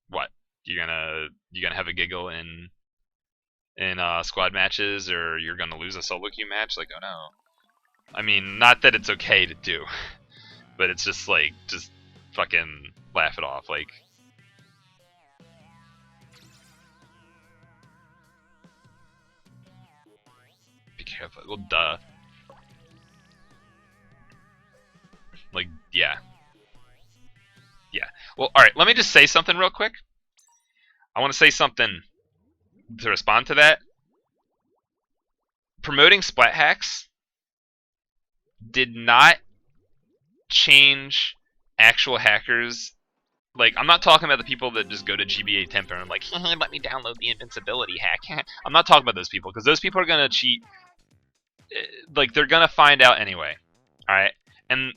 what? You gonna have a giggle in squad matches, or you're gonna lose a solo queue match? Like, oh no. I mean, not that it's okay to do, but it's just like, just fucking laugh it off. Like, be careful. Well, duh. Like, yeah. Yeah. Well, alright, let me just say something real quick. I want to say something to respond to that. Promoting splat hacks did not change actual hackers. Like, I'm not talking about the people that just go to GBA Temper and like, let me download the invincibility hack. I'm not talking about those people, because those people are going to cheat. Like, they're going to find out anyway. Alright? And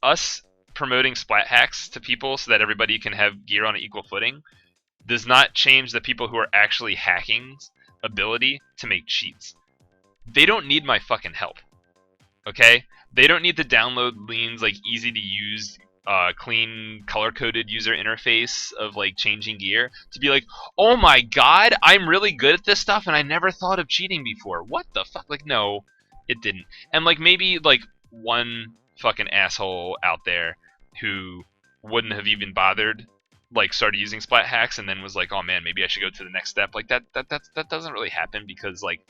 us promoting splat hacks to people so that everybody can have gear on an equal footing does not change the people who are actually hacking's ability to make cheats. They don't need my fucking help. Okay? They don't need to download Lean's like easy to use, clean color-coded user interface of like changing gear to be like, oh my god, I'm really good at this stuff and I never thought of cheating before. What the fuck? Like, no, it didn't. And like maybe like one fucking asshole out there who wouldn't have even bothered, like started using splat hacks and then was like, oh man, maybe I should go to the next step. Like that doesn't really happen, because like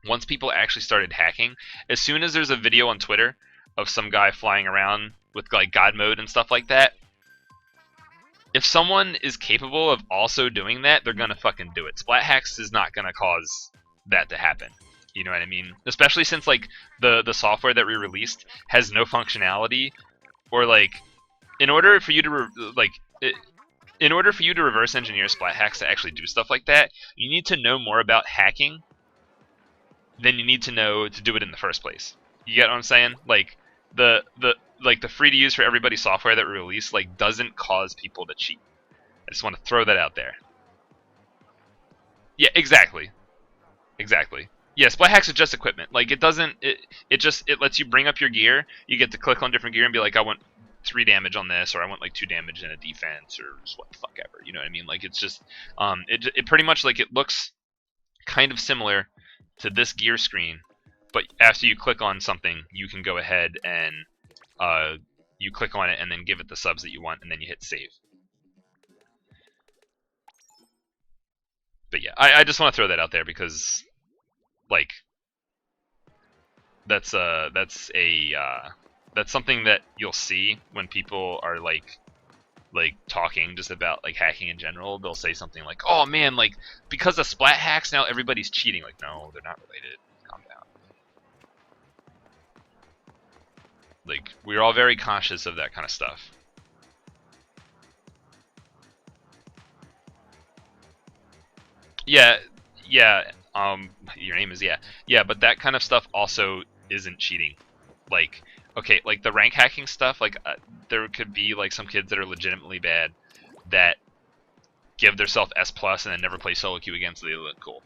once people actually started hacking, as soon as there's a video on Twitter of some guy flying around with like God mode and stuff like that, if someone is capable of also doing that, they're gonna fucking do it. Splat hacks is not gonna cause that to happen. You know what I mean? Especially since like the software that we released has no functionality, or like in order for you to in order for you to reverse engineer splat hacks to actually do stuff like that, you need to know more about hacking than you need to know to do it in the first place. You get what I'm saying? Like the free to use for everybody software that we release like doesn't cause people to cheat. I just want to throw that out there. Yeah, exactly. Exactly. Yeah, splat hacks are just equipment. Like, it doesn't. It lets you bring up your gear. You get to click on different gear and be like, I want 3 damage on this, or I want like 2 damage in a defense, or just what the fuck ever. You know what I mean? Like, it's just it pretty much like it looks kind of similar to this gear screen, but after you click on something, you can go ahead and you click on it and then give it the subs that you want, and then you hit save. But yeah, I just want to throw that out there because, like, that's something that you'll see when people are like talking just about like hacking in general. They'll say something like, "Oh man, like because of splat hacks now everybody's cheating." Like, no, they're not related. Calm down. Like, we're all very conscious of that kind of stuff. Yeah, yeah. Your name is yeah, but that kind of stuff also isn't cheating. Like, okay, like the rank hacking stuff, like there could be like some kids that are legitimately bad that give themselves S plus and then never play solo queue again, so they look cool.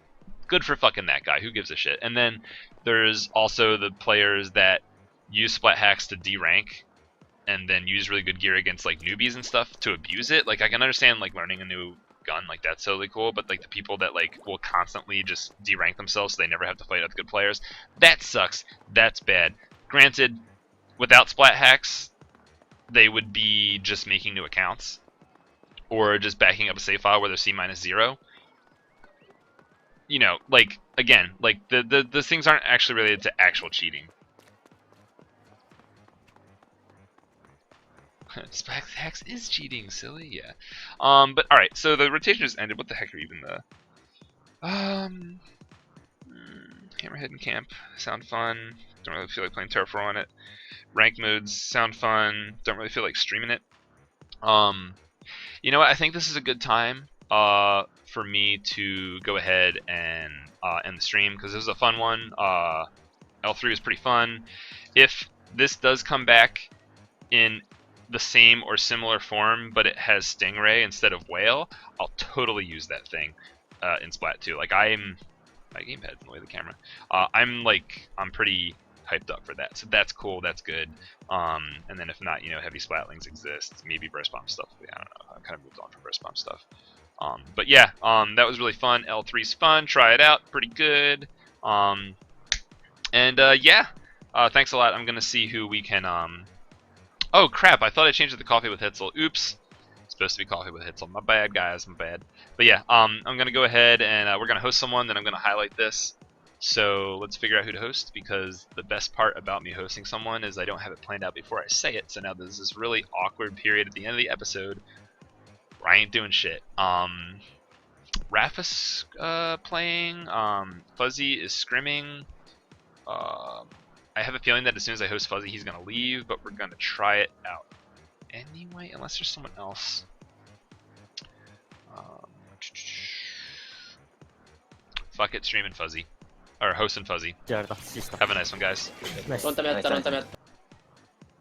Good for fucking that guy. Who gives a shit? And then there's also the players that use splat hacks to D rank and then use really good gear against like newbies and stuff to abuse it. Like I can understand like learning a new gun, like that's totally cool, but like the people that like will constantly just D-rank themselves so they never have to fight other good players, that sucks. That's bad. Granted, without splat hacks, they would be just making new accounts or just backing up a save file where they're C-0. You know, like again, like the things aren't actually related to actual cheating. Splat hacks is cheating, silly, yeah. But alright, so the rotation just ended. What the heck are even the Hammerhead and Camp sound fun. Don't really feel like playing Terraform on it. Rank modes sound fun. Don't really feel like streaming it. You know what? I think this is a good time for me to go ahead and end the stream because this was a fun one. L3 was pretty fun. If this does come back in the same or similar form, but it has Stingray instead of Whale, I'll totally use that thing in Splat 2. Like my gamepad's in the way of the camera. I'm pretty hyped up for that. So that's cool. That's good. And then if not, you know, heavy Splatlings exist. Maybe burst bomb stuff. I don't know. I kind of moved on from burst bomb stuff. But yeah, that was really fun. L3's fun. Try it out. Pretty good. Yeah. Thanks a lot. I'm gonna see who we can. Oh crap! I thought I changed it to coffee with Hitzel. Oops. It's supposed to be coffee with Hitzel. My bad, guys. My bad. But yeah, I'm gonna go ahead and we're gonna host someone. Then I'm gonna highlight this. So let's figure out who to host, because the best part about me hosting someone is I don't have it planned out before I say it. So now there's this really awkward period at the end of the episode where I ain't doing shit. Rafa's playing. Fuzzy is scrimming. I have a feeling that as soon as I host Fuzzy, he's gonna leave, but we're gonna try it out anyway, unless there's someone else. Fuck it, streaming Fuzzy. Or hosting Fuzzy. Have a nice one, guys. Nice. Non te metto, non te metto.